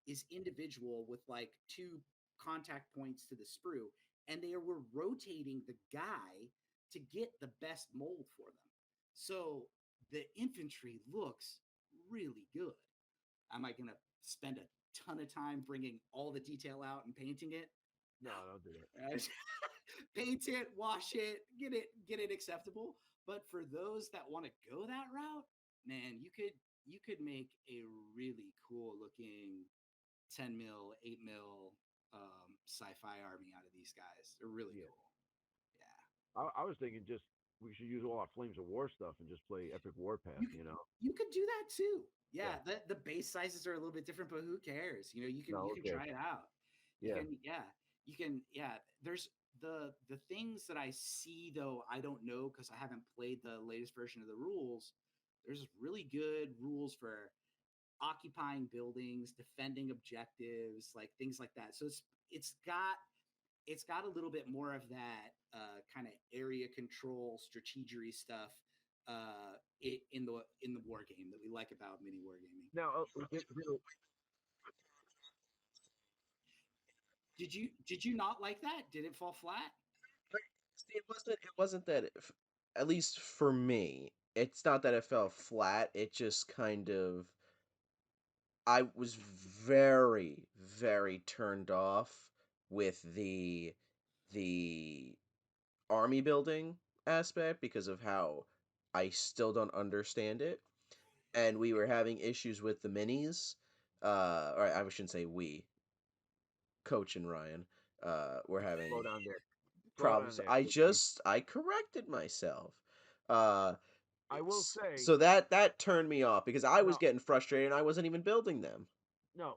is individual with like two contact points to the sprue, and they were rotating the guy to get the best mold for them. So the infantry looks really good. Am I going to spend a ton of time bringing all the detail out and painting it? No, don't do that. Paint it, wash it, get it acceptable. But for those that want to go that route, man, you could make a really cool looking 10 mil, 8 mil sci-fi army out of these guys. They're really Yeah, cool. Yeah. I was thinking just we should use all our Flames of War stuff and just play Epic Warpath. You could, You know? you could do that too. Yeah. Yeah, the base sizes are a little bit different, but who cares? You know, you No, can okay. try it out. You Yeah. can you can There's the things that I see though I don't know because I haven't played the latest version of the rules. There's really good rules for occupying buildings, defending objectives, like things like that. So it's got a little bit more of that kind of area control strategery stuff in the war game that we like about mini wargaming. Now, Did you not like that? Did it fall flat? See, it wasn't that at least for me, it's not that it fell flat. It just kind of I was very, very turned off with the army building aspect because of how I still don't understand it. And we were having issues with the minis. Or I shouldn't say we, Coach and Ryan, were slow having down there. Slow down problems. there. I corrected myself. Uh, I will say so that turned me off because I was no, getting frustrated and I wasn't even building them. no.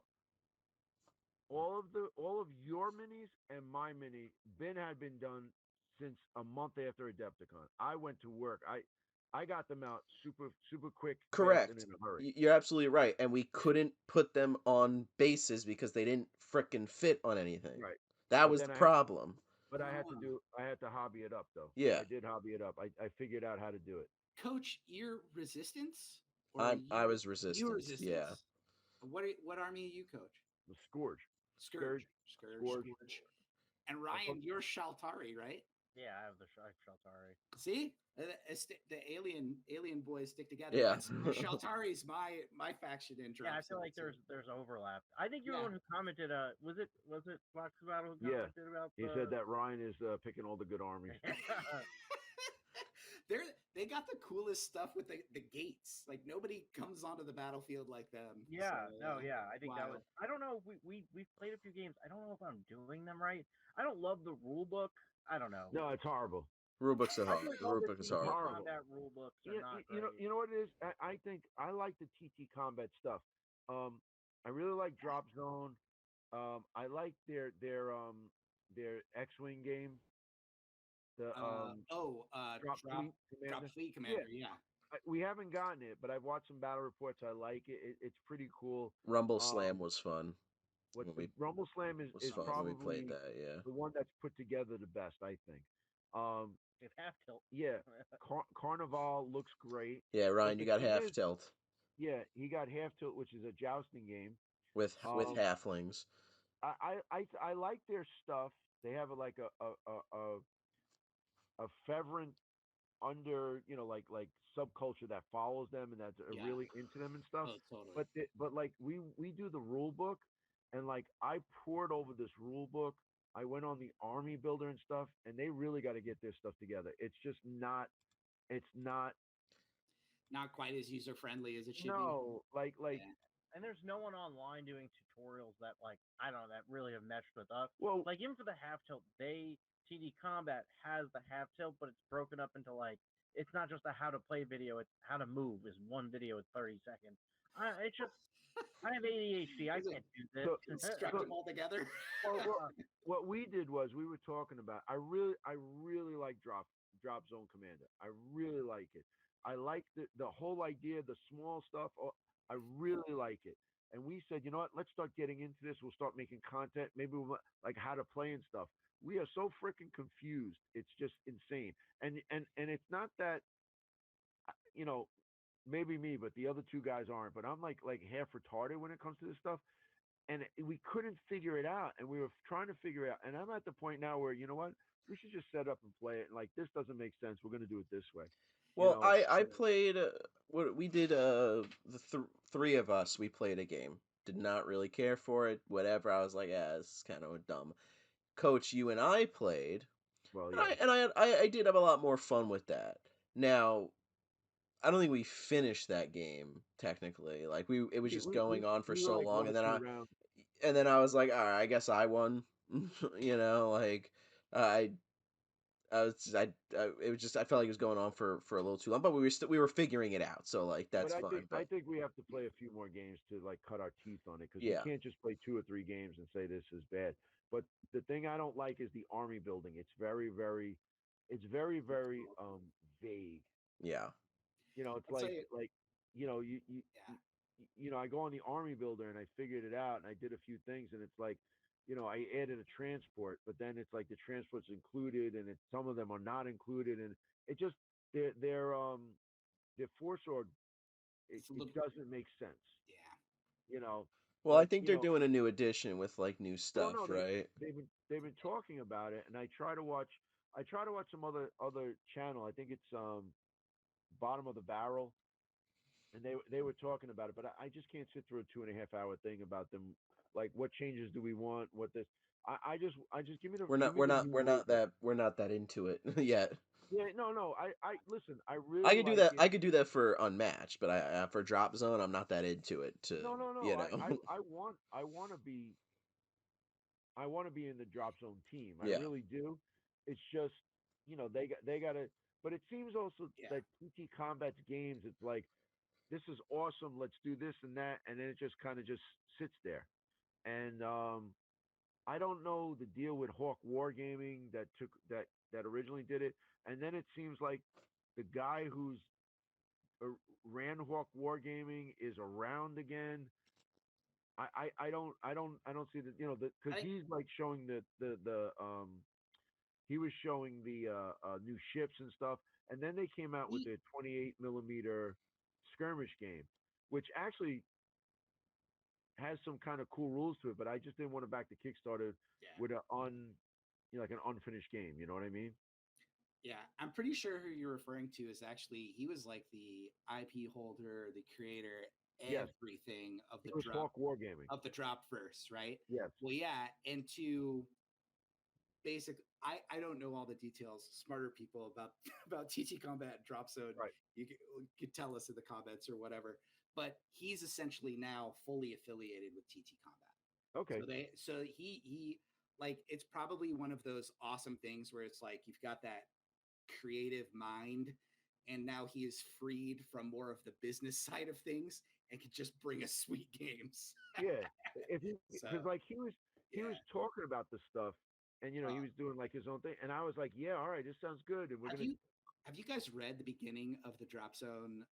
All of your minis and my mini Ben had been done since a month after Adepticon. I went to work. I got them out super quick, fast, and Correct. in a hurry. You're absolutely right. And we couldn't put them on bases because they didn't frickin' fit on anything. Right. That But was then the problem. Oh, I had to hobby it up though. Yeah, I did hobby it up. I figured out how to do it. Coach, you're resistance or are I was you resistance. Yeah. resistance? What army are you, Coach? The Scourge. Scourge, Scourge, Scourge. Scourge. And I put Ryan, you're Shaltari, right? Yeah, I have the Shaltari. See, the alien boys stick together. Yeah. That's Shaltari's my faction in Yeah, I Drop feel Zone, like so there's overlap. I think you're the yeah. one who commented. Was it Fox Battle who Yeah. commented about He said that Ryan is picking all the good armies. They got the coolest stuff with the gates. Like nobody comes onto the battlefield like them. Yeah, So, no, yeah. I think that was. wild. I don't know. We've played a few games. I don't know if I'm doing them right. I don't love the rule book. I don't know. No, it's horrible. Rulebooks are I hard. feel like The all the rulebook is TT horrible. horrible. combat rule books are not You know what it is? I think I like the TT combat stuff. I really like Drop Zone. I like their X-wing game. The Drop Drop Fleet Commander. Fleet Yeah, Commander. Yeah. we haven't gotten it, but I've watched some battle reports. I like it. It's pretty cool. Rumble Um, Slam was fun what's when the we Rumble Slam was is fun when we played probably that. Yeah. the one that's put together the best, I think. Um, It half tilt. yeah, Carnival looks great. Yeah, But Ryan, you the got thing half is, tilt yeah, he got half tilt, which is a jousting game. with Um, halflings. I like their stuff. They have like a Fevrant under, like subculture that follows them and that's Yeah. really into them and stuff. Oh, totally. But like we do the rule book, and like I poured over this rule book. I went on the army builder and stuff, and they really got to get their stuff together. It's just not. It's not. Not quite as user friendly as it should be. No, like Yeah. And there's no one online doing tutorials that like I don't know that really have meshed with us. well, Like even for the half tilt, TD Combat has the half tilt, but it's broken up into like it's not just a how to play video; it's how to move is one video at 30 seconds. It's just I have ADHD. I Is it can't do this. so construct so them all together? well, what we did was we were talking about. I really like drop zone commander. I really like it. I like the whole idea, the small stuff. I really like it. And we said, you know what? Let's start getting into this. We'll start making content. Maybe we'll like how to play and stuff. We are so freaking confused. It's just insane. And it's not that you know maybe me, but the other two guys aren't. But I'm like half retarded when it comes to this stuff, and we couldn't figure it out, and we were trying to figure it out. And I'm at the point now where you know what, we should just set up and play it. And like this doesn't make sense. We're gonna do it this way, you Well, know. I played what we did three of us we played a game. Did not really care for it. Whatever. I was like, yeah, this is kind of dumb. Coach, you and I played, Well, and yeah, I did have a lot more fun with that. Now, I don't think we finished that game technically. Like it was we just we we, going on for we were so like long, one or and then two I rounds. and then I was like, all right, I guess I won. Like I it was just I felt like it was going on for a little too long, but we were figuring it out, so like But that's I fine. think I But think we have to play a few more games to like cut our teeth on it because we yeah, can't just play two or three games and say this is bad. But the thing I don't like is the army building. It's very vague. yeah, It's I'll tell like you. you know you you Yeah. you I go on the army builder and I figured it out and I did a few things and it's like I added a transport, but then it's like the transport's included and some of them are not included and it just their force org It's a it little. doesn't make sense, Yeah. you know. well, I But think they're doing a new edition with like new well, stuff, no, right? they've been talking about it, and I try to watch some other channel. I think it's bottom of the barrel, and they were talking about it, but I just can't sit through a 2.5 hour thing about them. Like, what changes do we want? What this? I just give me the new rule book. We're not that into it yet. Yeah, no. I listen. I I really could do like that. it. I could do that for Unmatched, but I for Drop Zone, I'm not that into it. To No. you know, I want to be in the drop zone team. I yeah. really do. It's just they got to. But it seems also Yeah. that PT Combat's games. It's like this is awesome. Let's do this and that, and then it just kind of just sits there. And I don't know the deal with Hawk Wargaming that originally did it, and then it seems like the guy who's uh, ran Hawk Wargaming is around again. I don't see that I because think he's like showing the he was showing the new ships and stuff, and then they came out with he. their 28 millimeter skirmish game, which actually has some kind of cool rules to it. But I just didn't want to back the Kickstarter Yeah. with like an unfinished game. You know what I mean? Yeah. I'm pretty sure who you're referring to is actually he was like the IP holder, the creator, Yes, everything it was Hawk Wargaming. of the drop first, right? Yes, Well, yeah, and to basic I don't know all the details. Smarter people about about TT Combat Drop Zone, right. you could tell us in the comments or whatever. But he's essentially now fully affiliated with TT Combat. Okay. So he like it's probably one of those awesome things where it's like you've got that creative mind and now he is freed from more of the business side of things and can just bring us sweet games. Yeah, if So because like he was yeah. talking about the stuff, and he Uh, was doing like his own thing, and I was like, yeah, all right, this sounds good, and we're have gonna you have you guys read the beginning of the Drop Zone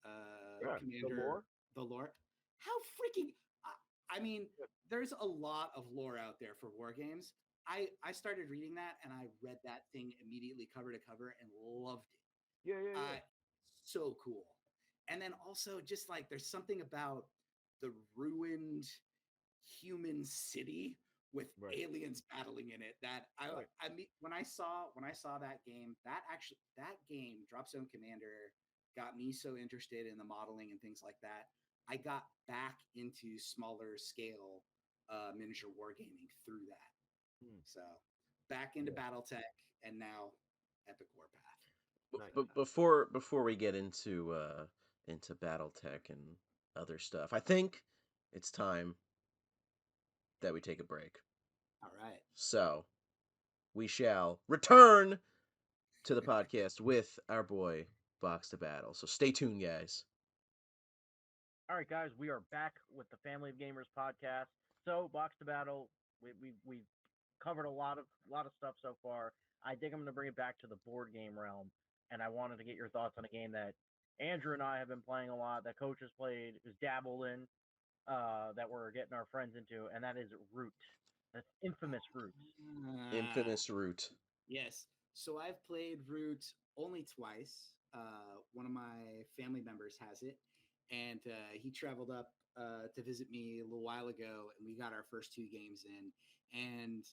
yeah the Commander lore. the lore? How freaking I mean, there's a lot of lore out there for war games. I started reading that and I read that thing immediately cover to cover and loved it. Yeah, yeah, yeah. Uh, so cool. And then also just like there's something about the ruined human city with Right. aliens battling in it. Right. I mean, when I saw that game, that game, Drop Zone Commander, got me so interested in the modeling and things like that. I got back into smaller scale miniature wargaming through that. Hmm. So back into Yeah. BattleTech and now Epic Warpath. Nice. But before we get into BattleTech and other stuff, I think it's time that we take a break. All right. So we shall return to the podcast with our boy Box to Battle. So stay tuned, guys. All right, guys, we are back with the Family of Gamers podcast. So, Box to Battle, we've covered a lot of stuff so far. I think I'm going to bring it back to the board game realm, and I wanted to get your thoughts on a game that Andrew and I have been playing a lot, that Coach has played, has dabbled in, that we're getting our friends into, and that is Root. That's infamous Root. Infamous Root. Yes. So I've played Root only twice. One of my family members has it, and he traveled up to visit me a little while ago, and we got our first two games in. And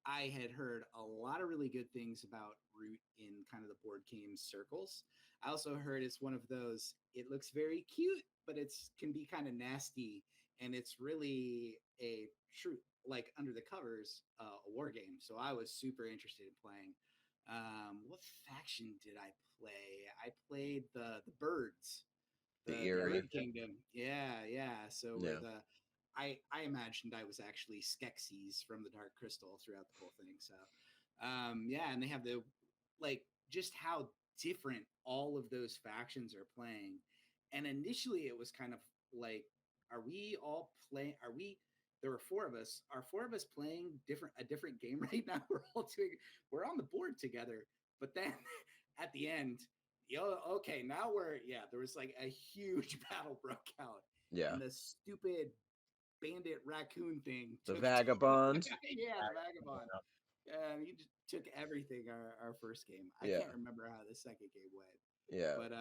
I had heard a lot of really good things about Root in kind of the board game circles. I also heard it's one of those. It looks very cute, but it's can be kind of nasty, and it's really a true like under the covers a war game. So I was super interested in playing. What faction did I play? I played the birds, The the Eerie. bird kingdom. Yeah, yeah. So Yeah. where the I imagined I was actually Skeksis from the Dark Crystal throughout the whole thing. So yeah, and they have the like just how different all of those factions are playing. And initially it was kind of like, are we all playing? Are we? There were four of us. Are four of us playing a different game right now? We're on the board together. But then at the end, okay, now there was like a huge battle broke out, Yeah. and the stupid bandit raccoon thing The took Vagabond. yeah, the vagabond. He just took everything our first game. I Yeah. can't remember how the second game went. Yeah. But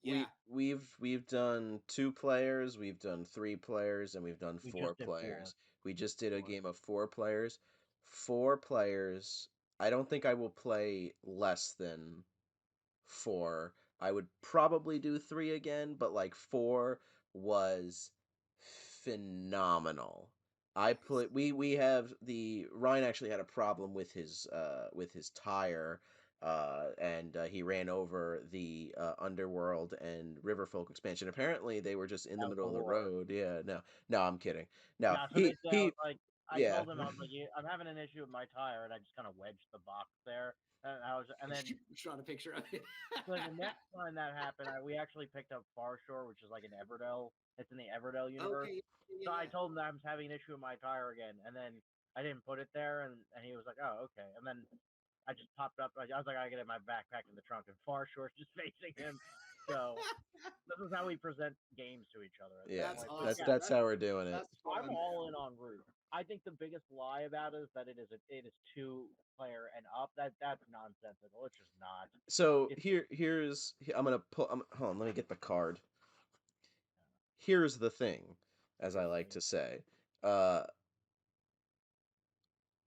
yeah. We've done 2 players, we've done 3 players, and we've done We 4 just did 4. players. We just did a 4. game of 4 players. 4 players. I don't think I will play less than 4. I would probably do 3 again, but like 4 was phenomenal. I Nice. put we have the Ryan actually had a problem with his tire, and he ran over the Underworld and Riverfolk expansion. Apparently they were just in the That was middle the of the war. road. Yeah, no, I'm kidding. No, No, so basically I was like, I yeah. told him, I was like, I'm having an issue with my tire, and I just kind of wedged the box there. And then Shot a picture of it. like the next time that happened, we actually picked up Farshore, which is like an Everdell. It's in the Everdell universe. Okay. So I Yeah. told him that I was having an issue with my tire again, and then I didn't put it there, and he was like, "Oh, okay." And then I just popped up. I was like, "I get it in my backpack in the trunk," and Farshore's just facing him. So this is how we present games to each other. At Yeah, this That's point. awesome. that's how we're doing it. That's I'm fun. all in on Root. I think the biggest lie about it is that it is 2-player and up. That's nonsensical. It's just not. So It's I'm gonna pull. Hold on, let me get the card. Here's the thing, as I like to say. Uh,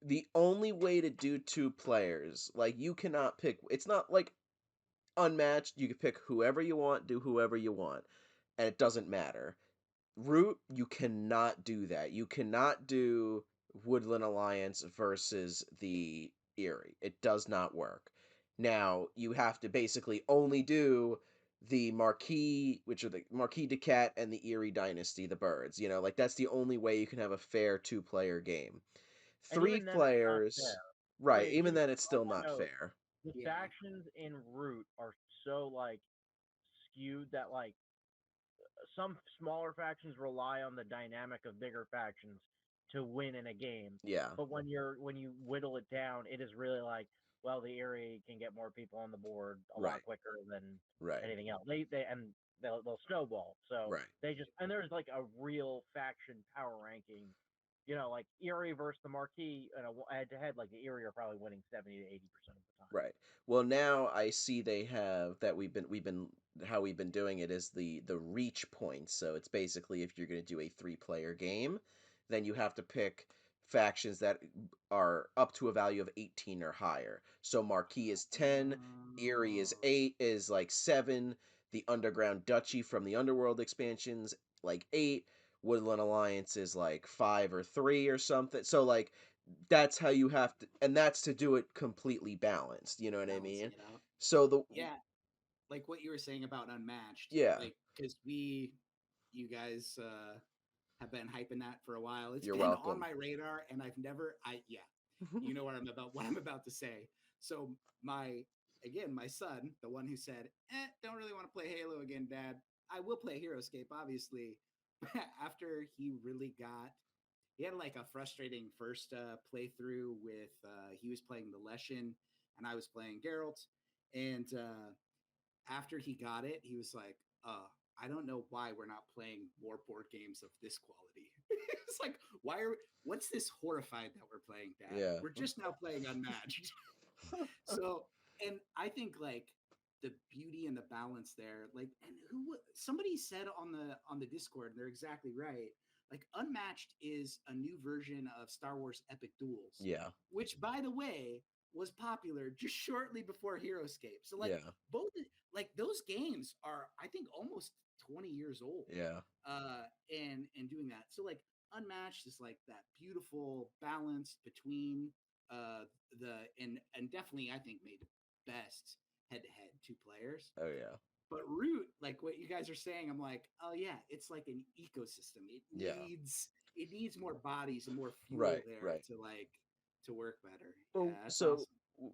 the only way to do 2 players, like you cannot pick. It's not like unmatched. You can pick whoever you want, do whoever you want, and it doesn't matter. Root, you cannot do that. You cannot do Woodland Alliance versus the Eerie. It does not work. Now, you have to basically only do the Marquis, which are the Marquis de Cat and the Eerie Dynasty, the birds. Like that's the only way you can have a fair 2-player game. and 3 even then it's not players, fair. right, Wait, even even then it's still I not know fair. the Yeah. factions in Root are so like skewed that like some smaller factions rely on the dynamic of bigger factions to win in a game. Yeah, But when you whittle it down, it is really like, well, the Eerie can get more people on the board a right, lot quicker than right, anything else. They'll snowball. So right. there's like a real faction power ranking. Like Eerie versus the Marquis and a head to head, like the Eerie are probably winning 70 to 80% of the time. Right. Well, now I see they have that we've been how we've been doing it is the reach points. So it's basically if you're going to do a 3-player game, then you have to pick factions that are up to a value of 18 or higher. So Marquis is 10, Erie is 8, is like 7, the Underground Duchy from the Underworld expansions like 8, Woodland Alliance is like 5 or 3 or something. So like that's how you have to, and that's to do it completely balanced, you know what I Balancing mean? it out. So the Yeah, like what you were saying about Unmatched, yeah, like because you guys have been hyping that for a while. It's you're been on welcome. my radar, and I've never, yeah, you know what I'm about to say. So my son, the one who said, don't really want to play Halo again, Dad. I will play Heroscape, obviously. After he had like a frustrating first playthrough with he was playing the Leshen and I was playing Geralt, and after he got it, he was like, I don't know why we're not playing more board games of this quality. It's like, what's this horrified that we're playing, Dad? Yeah. We're just now playing Unmatched. So, and I think like the beauty and the balance there, like, and somebody said on the Discord, and they're exactly right. Like, Unmatched is a new version of Star Wars Epic Duels, Yeah. which, by the way, was popular just shortly before Heroscape. So, like, Yeah. both like those games are, I think, almost 20 years old. Yeah. And doing that, so like Unmatched is like that beautiful balance between the and definitely I think made best head to head two players. Oh yeah. But Root, like what you guys are saying, I'm like, oh yeah, it's like an ecosystem. Yeah. It needs more bodies and more fuel Right, there right. to work better. Well, Yeah, that's so awesome.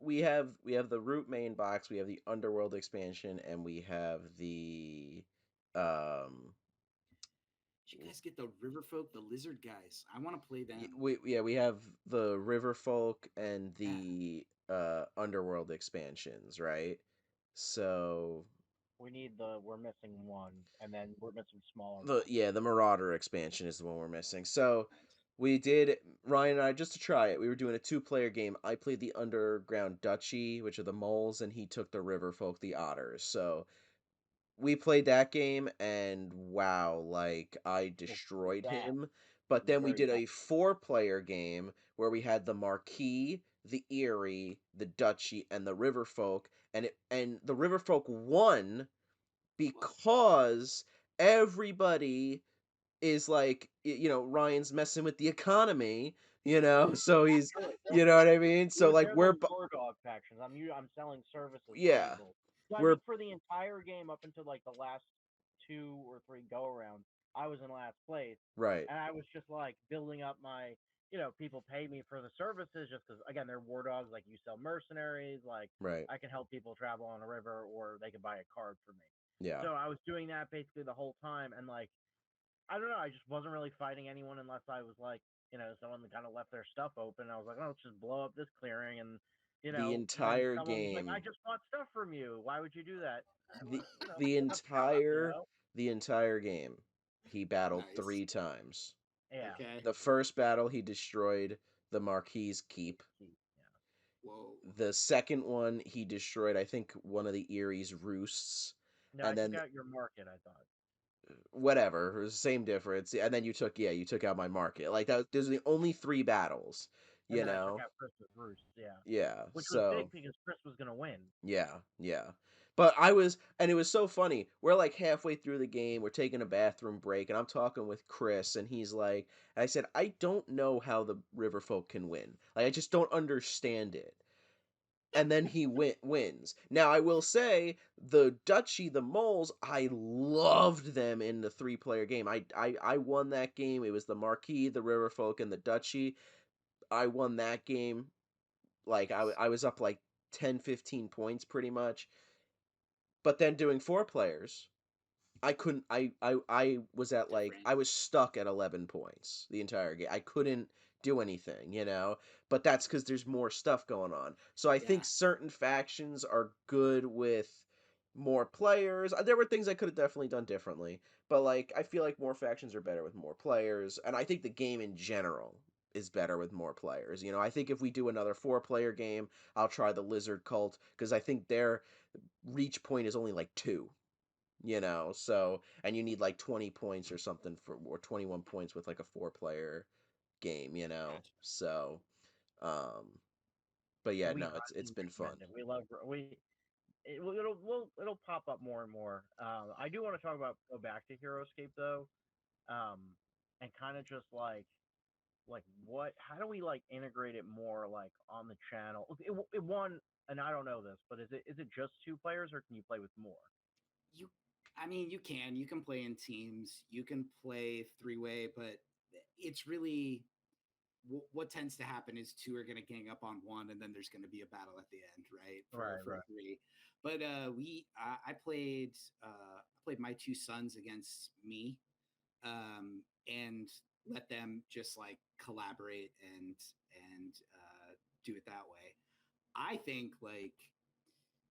we have the Root main box, we have the Underworld expansion, and we have the um Did you guys get the Riverfolk, the lizard guys? I want to play them. we have the River Folk and Yeah, the Underworld expansions, right? So we're missing one, and then we're missing smaller the Marauder expansion is the one we're missing. So nice. we did Ryan and I just to try it. We were doing a two-player game. I played the Underground Duchy, which are the moles, and he took the River Folk, the otters. So we played that game and wow, like I It's destroyed bad. him. But It's then we very did bad. a four-player game where we had the Marquis, the Erie, the Duchy, and the River Folk, and the River Folk won Well, because everybody is like Ryan's messing with the economy, so he's Really, you know what I mean? So like they're the we're war dog factions. I'm selling services to yeah, people. So I we're mean, for the entire game up until like the last 2 or 3 go arounds, I was in last place, right, and I was just like building up my. People pay me for the services just because again they're war dogs. Like you sell mercenaries, like right, I can help people travel on a river, or they can buy a card for me. yeah, So I was doing that basically the whole time, and like I don't know. I just wasn't really fighting anyone unless I was like, someone kind of left their stuff open. I was like, oh, let's just blow up this clearing. And, the then entire someone was like, I game, just bought stuff from you. Why would you do that? the the Build up trust, entire the entire game, he battled nice. 3 times. Yeah. Okay. The first battle he destroyed the Marquis Keep. Yeah. Whoa. The second one he destroyed, I think, one of the Erie's roosts, No, I and took then out your market, I thought. whatever, it was the same difference. And then you took out my market. Like that, those are the only 3 battles, And you then I took know. out Chris's roost, yeah. Yeah, Which was big so because Chris was going to win. yeah. But I was, and it was so funny. We're like halfway through the game. We're taking a bathroom break, and I'm talking with Chris, and he's like, I said, I don't know how the Riverfolk can win. Like, I just don't understand it. And then he wins. Now I will say the Duchy, the moles, I loved them in the 3-player game. I won that game. It was the Marquis, the Riverfolk, and the Duchy. I won that game. Like Nice. I was up like 10, 15 points pretty much. But then doing 4 players, I couldn't I was at like Different. I was stuck at 11 points the entire game. I couldn't do anything. But that's cuz there's more stuff going on. So I Yeah. think certain factions are good with more players. There were things I could have definitely done differently, but like I feel like more factions are better with more players, and I think the game in general is better with more players. I think if we do another 4-player game, I'll try the Lizard Cult because I think their reach point is only like 2, so and you need like 20 points or something or 21 points with like a 4-player game, you know. Gotcha. So, but yeah, We no, it's highly been fun. recommend it. We love it'll pop up more and more. I do want to talk about go back to Heroscape though, um, and kind of just like what how do we like integrate it more like on the channel? It one and I don't know this, but is it just 2 players or can you play with more? You, I mean, you can play in teams, you can play three-way, but it's really what tends to happen is two are going to gang up on one, and then there's going to be a battle at the end, right? For Right. three. But I played my two sons against me, and let them just like collaborate and do it that way. I think like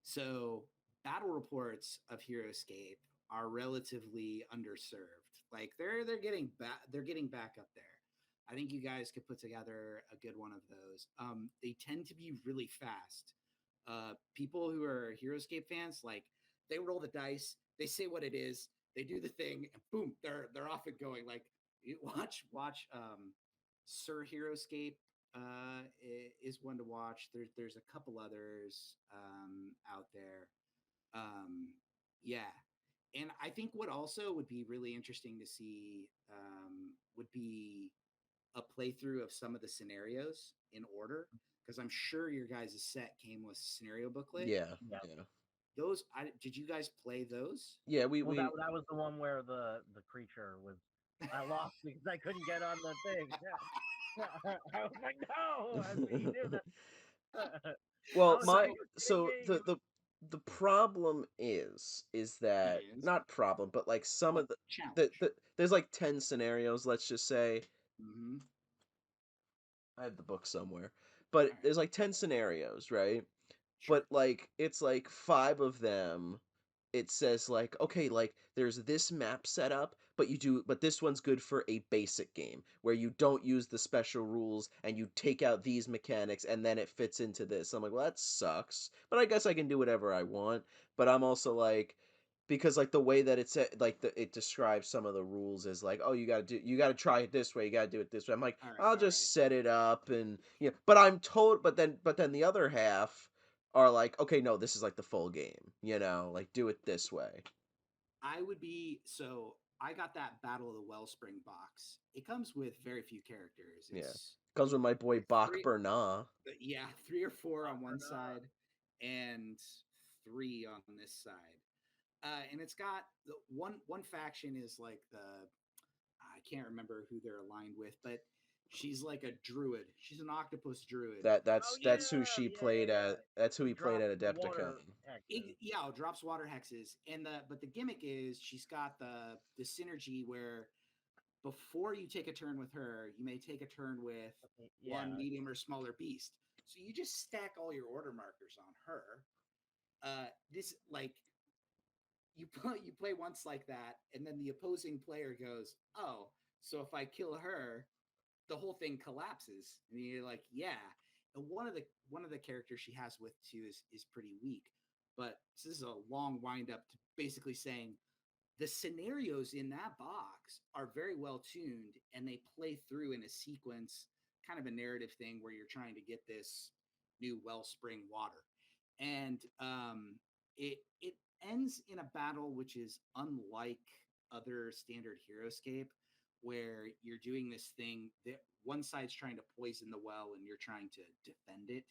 so battle reports of Heroscape are relatively underserved. Like they're getting back up there. I think you guys could put together a good one of those. They tend to be really fast. People who are Heroscape fans, like they roll the dice, they say what it is, they do the thing, and boom, they're off and going. Like you watch Sir Heroscape is one to watch. There's a couple others out there. Um, yeah, and I think what also would be really interesting to see would be a playthrough of some of the scenarios in order, because I'm sure your guys' set came with scenario booklet. Yeah, Yeah. yeah, Did you guys play those? yeah. Well, that was the one where the creature was. I lost because I couldn't get on the thing. I was like, no, that's what you do. I Well, was like, my are you so kidding me? the problem is that Is not problem, but like some well of challenge. there's like 10 scenarios, let's just say. Mm-hmm. I have the book somewhere. But All right, there's like 10 scenarios, right? sure. But like it's like 5 of them it says like okay, like there's this map setup, but this one's good for a basic game where you don't use the special rules and you take out these mechanics and then it fits into this. I'm like, well, that sucks, but I guess I can do whatever I want. But I'm also like, because like the way that it describes some of the rules is like, oh, you got to try it this way, you got to do it this way. I'm like, All right, I'll all right. just set it up, and but but then the other half are like, okay, no, this is like the full game, like do it this way. I would be so. I got that Battle of the Wellspring box. It comes with very few characters. Yeah, It's comes with my boy Bach three, Bernard. yeah, three or four on one Bernard. side, and three on this side. And it's got the one faction is like I can't remember who they're aligned with, but she's like a druid. She's an octopus druid. That Oh that's yeah, that's who she played yeah. at. That's who She he played dropped at Adepticon. water hexes. Yeah, it drops water hexes, and the gimmick is she's got the synergy where before you take a turn with her, you may take a turn with Okay, one yeah. medium or smaller beast. So you just stack all your order markers on her. This like you play once like that, and then the opposing player goes, "Oh, so if I kill her, the whole thing collapses." And you're like, "Yeah." And one of the characters she has with too is pretty weak, but this is a long wind up to basically saying the scenarios in that box are very well tuned, and they play through in a sequence, kind of a narrative thing where you're trying to get this new wellspring water, and it ends in a battle which is unlike other standard Heroscape, where you're doing this thing that one side's trying to poison the well and you're trying to defend it.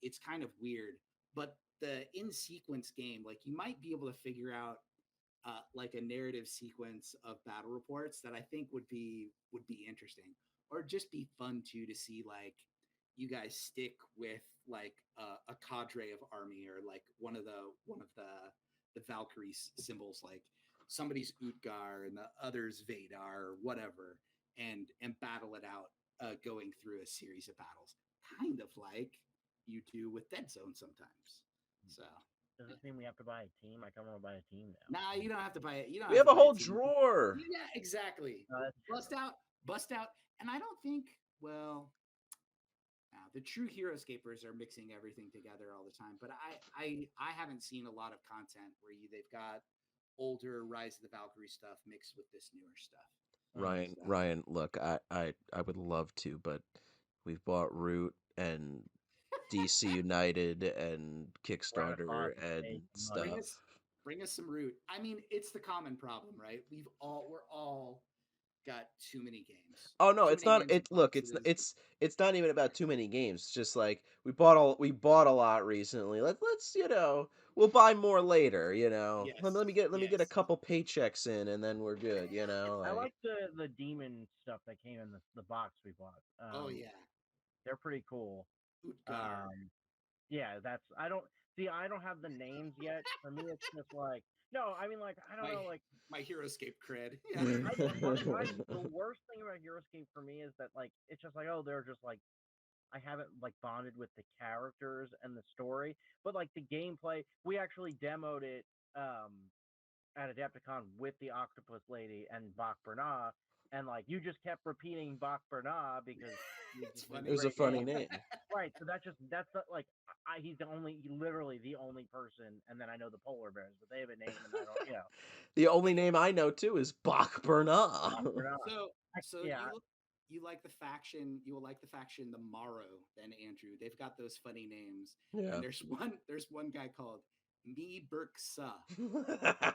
It's kind of weird, but the in sequence game, like you might be able to figure out like a narrative sequence of battle reports that I think would be interesting, or just be fun too to see like you guys stick with like a cadre of army, or like one of the Valkyrie symbols, like somebody's Utgar and the other's Vadar or whatever, and battle it out, going through a series of battles, kind of like you do with Dead Zone sometimes. So Does this mean we have to buy a team? I kind of want to buy a team now. nah, you don't have to buy it. You don't We have have to a buy a whole team. drawer. Yeah, exactly. That's Bust true. out, bust out. And I don't think, well, the true Heroscapers are mixing everything together all the time. But I haven't seen a lot of content where they've got older Rise of the Valkyrie stuff mixed with this newer stuff. Ryan, look, I would love to, but we've bought Root and DC United and We're out of Kickstarter funds. and Bring stuff. us bring us some root. I mean, it's the common problem, right? We're all got too many games. Oh no, Too it's many not. games and It look, boxes. it's not even about too many games. It's just like we bought a lot recently. Let's we'll buy more later. Yes. Let me get a Yes. couple paychecks in, and then we're good. I Like like the demon stuff that came in the box we bought. Oh yeah. They're pretty cool. Utgar. Yeah, I don't have the names yet. For me, it's just like no. I mean, like I don't My know, like my Heroscape cred. Yeah. the worst thing about Heroscape for me is that like it's just like oh they're just like I haven't like bonded with the characters and the story, but like the gameplay, we actually demoed it at Adepticon with the Octopus Lady and Bach Bernard, and like you just kept repeating Bach Bernard because It's it was it a funny. was a great funny name. name. Right, so that's the, like he's literally the only person, and then I know the polar bears, but they have a name, and I don't, The only name I know too is Bach Bernard. Bach Bernard. So so Yeah, you like the faction, you will like the faction the Morrow then Andrew. They've got those funny names. Yeah. And there's one guy called Me Berksa.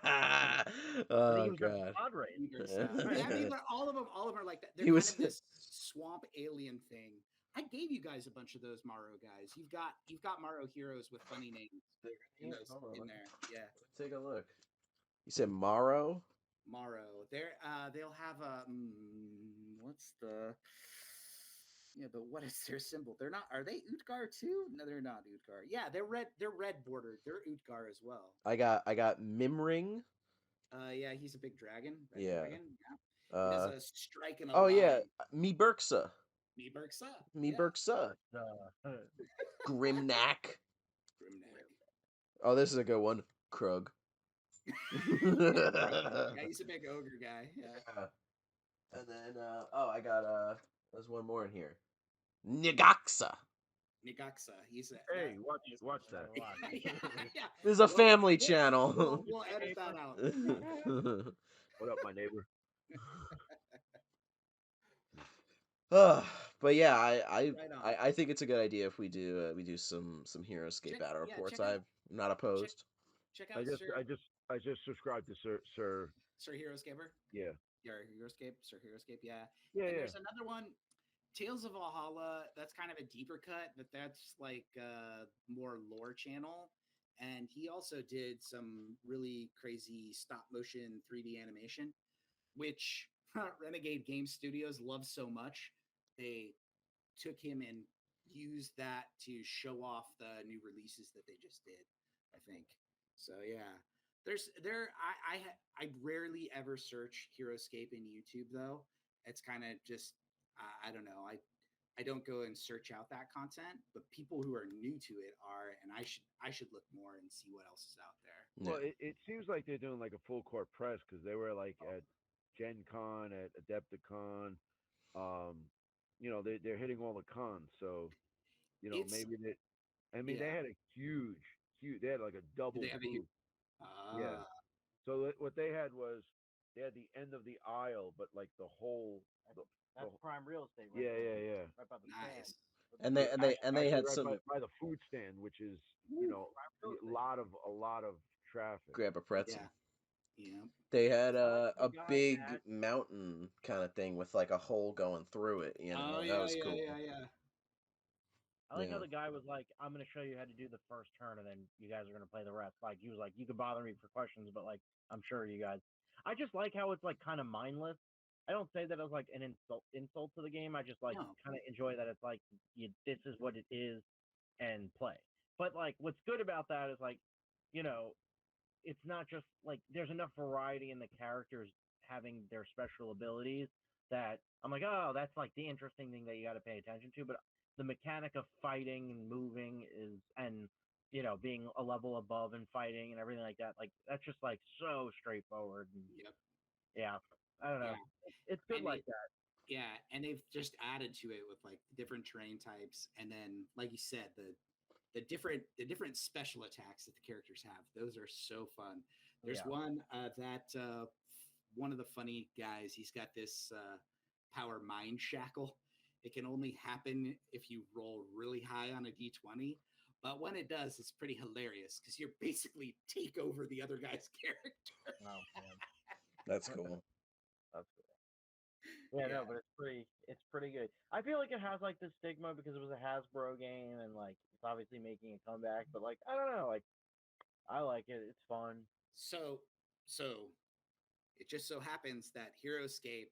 I think he Oh was a God. Padre. Me Berksa. Yeah, I mean all of them are like that. They're He kind was. of this swamp alien thing. I gave you guys a bunch of those Morrow guys. You've got Morrow heroes with funny names in there. Yeah. Take a look. You said Morrow? Morrow. They'll have a what's the yeah, but what is their symbol? They're not. Are they Utgar too? No, they're not Utgar. Yeah, they're red. They're red bordered. They're Utgar as well. I got Mimring. Yeah, he's a big dragon. Red Yeah. dragon. Yeah, he does Uh a strike and a oh yeah, line. Me Berksa. Me Berksa. Me Yeah, Berksa. Uh, Grimnack. Grimneck. Oh, this is a good one. Krug. Yeah, he's a big ogre guy. Yeah. Yeah. And then I got there's one more in here. Nigaxa. Nigaxa. He's a Hey, watch that. yeah, yeah. This is a We'll, family we'll, channel. we'll edit that out. What up, my neighbor? But yeah, Right on. I think it's a good idea if we do some Heroscape battle reports. I'm not check opposed. check I out just I just subscribed to Sir. Sir Heroscaper. Yeah. Your Heroscape, Sir Heroscape, yeah. Yeah, And yeah. there's another one, Tales of Valhalla. That's kind of a deeper cut, but that's like more lore channel. And he also did some really crazy stop motion 3D animation, which Renegade Game Studios loves so much. They took him and used that to show off the new releases that they just did, I think. So yeah. I rarely ever search Heroscape in YouTube though. It's kind of just I don't know. I don't go and search out that content, but people who are new to it are, and I should look more and see what else is out there. Well, Yeah. it seems like they're doing like a full court press because they were like at Gen Con, at Adepticon. Um, they're hitting all the cons. So, It's maybe they. I mean, they yeah. had a huge. They had like a Do double they have a booth. Yeah. ah So what they had was they had the end of the aisle, but like the whole. that's prime real estate. Right Yeah, there, yeah, yeah. right by the stand. nice? And they Actually, had right some by the food stand, which is Prime real a estate. lot of traffic. grab a pretzel. Yeah, yeah. They had I like the a guy big at mountain kind of thing with like a hole going through it. Oh That yeah, was yeah, cool. yeah, yeah. I like how Yeah. the guy was like, "I'm gonna show you how to do the first turn, and then you guys are gonna play the rest." Like he was like, "You can bother me for questions, but like I'm sure you guys." I just like how it's like kind of mindless. I don't say that as like an insult to the game. I just like No, kind of enjoy that it's like this is what it is and play. But like what's good about that is like, you know, it's not just like there's enough variety in the characters having their special abilities that I'm like, oh, that's like the interesting thing that you got to pay attention to. But the mechanic of fighting and moving is, and being a level above and fighting and everything like that, like that's just like so straightforward. And yep, yeah, I don't know, yeah. it's good And like that. yeah, and they've just added to it with like different terrain types, and then like you said, the different special attacks that the characters have. Those are so fun. There's Yeah. one that one of the funny guys. He's got this power mind shackle. It can only happen if you roll really high on a d20. But when it does, it's pretty hilarious because you're basically take over the other guy's character. Oh man, That's cool. that's cool. Yeah, Yeah. no, but it's pretty good. I feel like it has like the stigma because it was a Hasbro game and like it's obviously making a comeback. But like I don't know, like I like it. It's fun. So it just so happens that Heroscape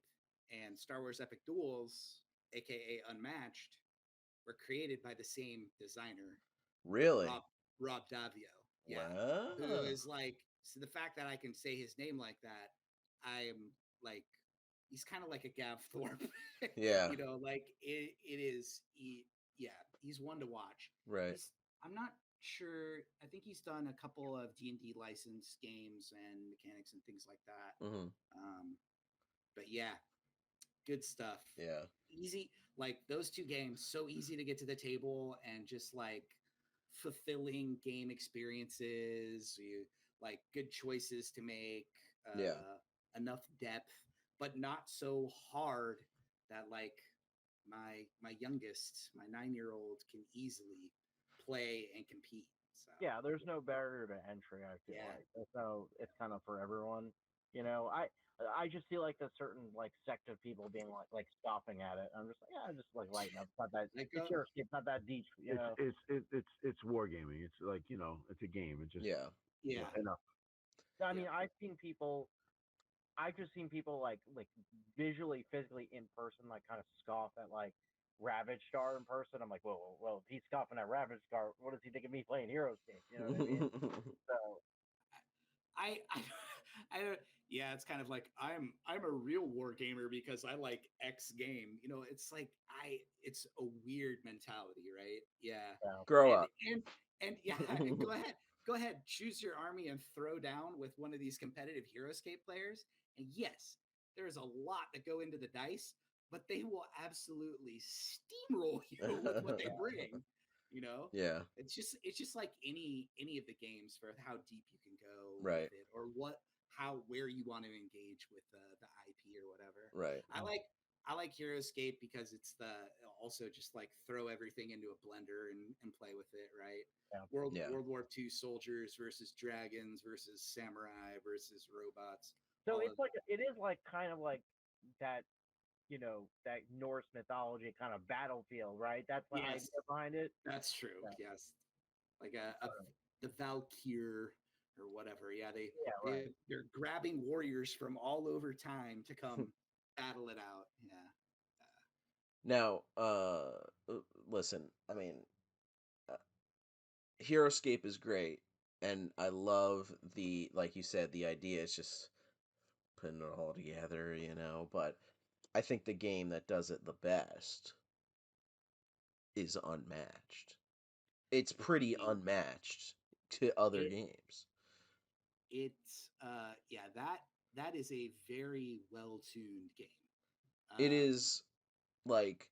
and Star Wars Epic Duels, aka Unmatched, were created by the same designer, Really? Rob Davio. Yeah. Who Wow. is like, so the fact that I can say his name like that, I'm like, he's kind of like a Gav Thorpe. Yeah. Like it is yeah, he's one to watch. Right. He's I'm not sure. I think he's done a couple of D&D licensed games and mechanics and things like that. Mm-hmm. But yeah, good stuff. Yeah. Easy, like those two games, so easy to get to the table and just like fulfilling game experiences. You like good choices to make, Yeah. enough depth, but not so hard that like my youngest, my 9-year-old, can easily play and compete. So Yeah, there's no barrier to entry. I feel yeah, like it's kind of for everyone. You know, I just feel like the certain like sect of people being like scoffing at it. I'm just like, yeah, just like lighten up. It's not that like it's your it's not that deep. You It's know. it's it's wargaming. It's like, it's a game. It's just Yeah. yeah, enough. I yeah. mean, I've just seen people like visually, physically in person, like kind of scoff at like Ravage Star in person. I'm like, well, if he's scoffing at Ravage Star, what does he think of me playing Heroscape? You know what I mean? So I, I, I don't. Yeah, it's kind of like I'm a real war gamer because I like X game. It's like it's a weird mentality, right? Yeah, yeah, Grow and up. yeah, go ahead, choose your army and throw down with one of these competitive Heroscape players. And yes, there's a lot that go into the dice, but they will absolutely steamroll you with what they bring. You know, Yeah. it's just like any of the games for how deep you can go with Right. it, or where you want to engage with the IP or whatever. Right. I like I like Heroscape because it's the also just like throw everything into a blender and play with it, right? yeah. Yeah. World War II soldiers versus dragons versus samurai versus robots. So All of it's like it is like kind of like that, that Norse mythology kind of battlefield, right? That's the Yes, idea behind it. that's true. Yeah, Yes, like the Valkyr or whatever. Yeah, yeah, right. they're grabbing warriors from all over time to come battle it out. Yeah. Now, listen. I mean, uh, Heroscape is great, and I love like you said, the idea is just putting it all together, But I think the game that does it the best is Unmatched. It's pretty It, unmatched to other it games. it's yeah, that is a very well tuned game. It Um, is like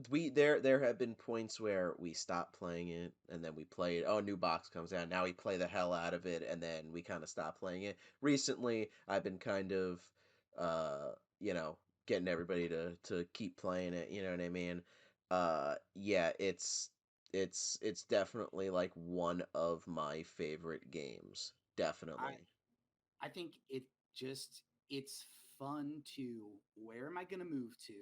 there have been points where we stop playing it and then we play it. Oh, a new box comes out. Now we play the hell out of it and then we kind of stop playing it. Recently, I've been kind of uh, you know, getting everybody to keep playing it, you know what I mean? Yeah, it's definitely like one of my favorite games. I Definitely. I think it's fun to, where am I going to move to?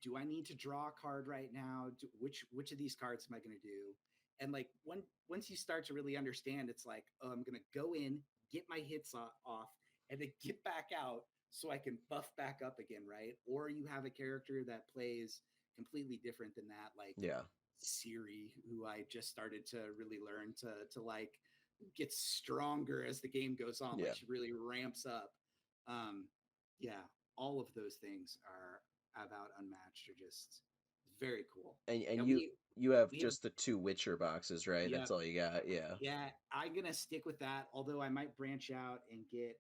Do I need to draw a card right now? Which of these cards am I going to do? And like once you start to really understand, it's like, oh, I'm going to go in, get my hits off, and then get back out so I can buff back up again, right? Or you have a character that plays completely different than that, like Yeah. Siri, who I just started to really learn to like, gets stronger as the game goes on. Yeah. Like she really ramps up. Um, yeah, all of those things are about Unmatched are just very cool. And And you have we have just the two Witcher boxes, right? yeah, That's all you got. Yeah. yeah. I'm gonna stick with that. Although I might branch out and get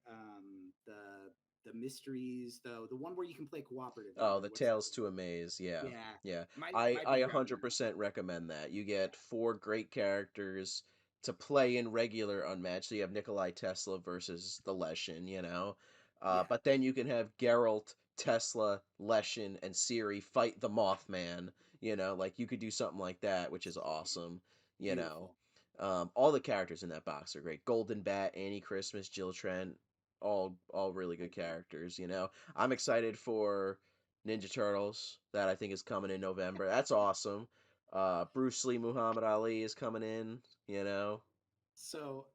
the mysteries, though the one where you can play cooperatively. Oh, Or the what's that Tales one? to Amaze. Yeah. Yeah, Yeah. might I might I be grabbing that. 100% recommend that. You get four great characters to play in regular Unmatched. So you have Nikolai Tesla versus the Leshin, you know. Yeah, But then you can have Geralt, Tesla, Leshin, and Ciri fight the Mothman. You know, like you could do something like that, which is sweet, awesome. You know, beautiful. all the characters in that box are great. Golden Bat, Annie Christmas, Jill Trent, all really good characters. You know, I'm excited for Ninja Turtles that I think is coming in November. That's awesome. Bruce Lee, Muhammad Ali is coming in. You know, So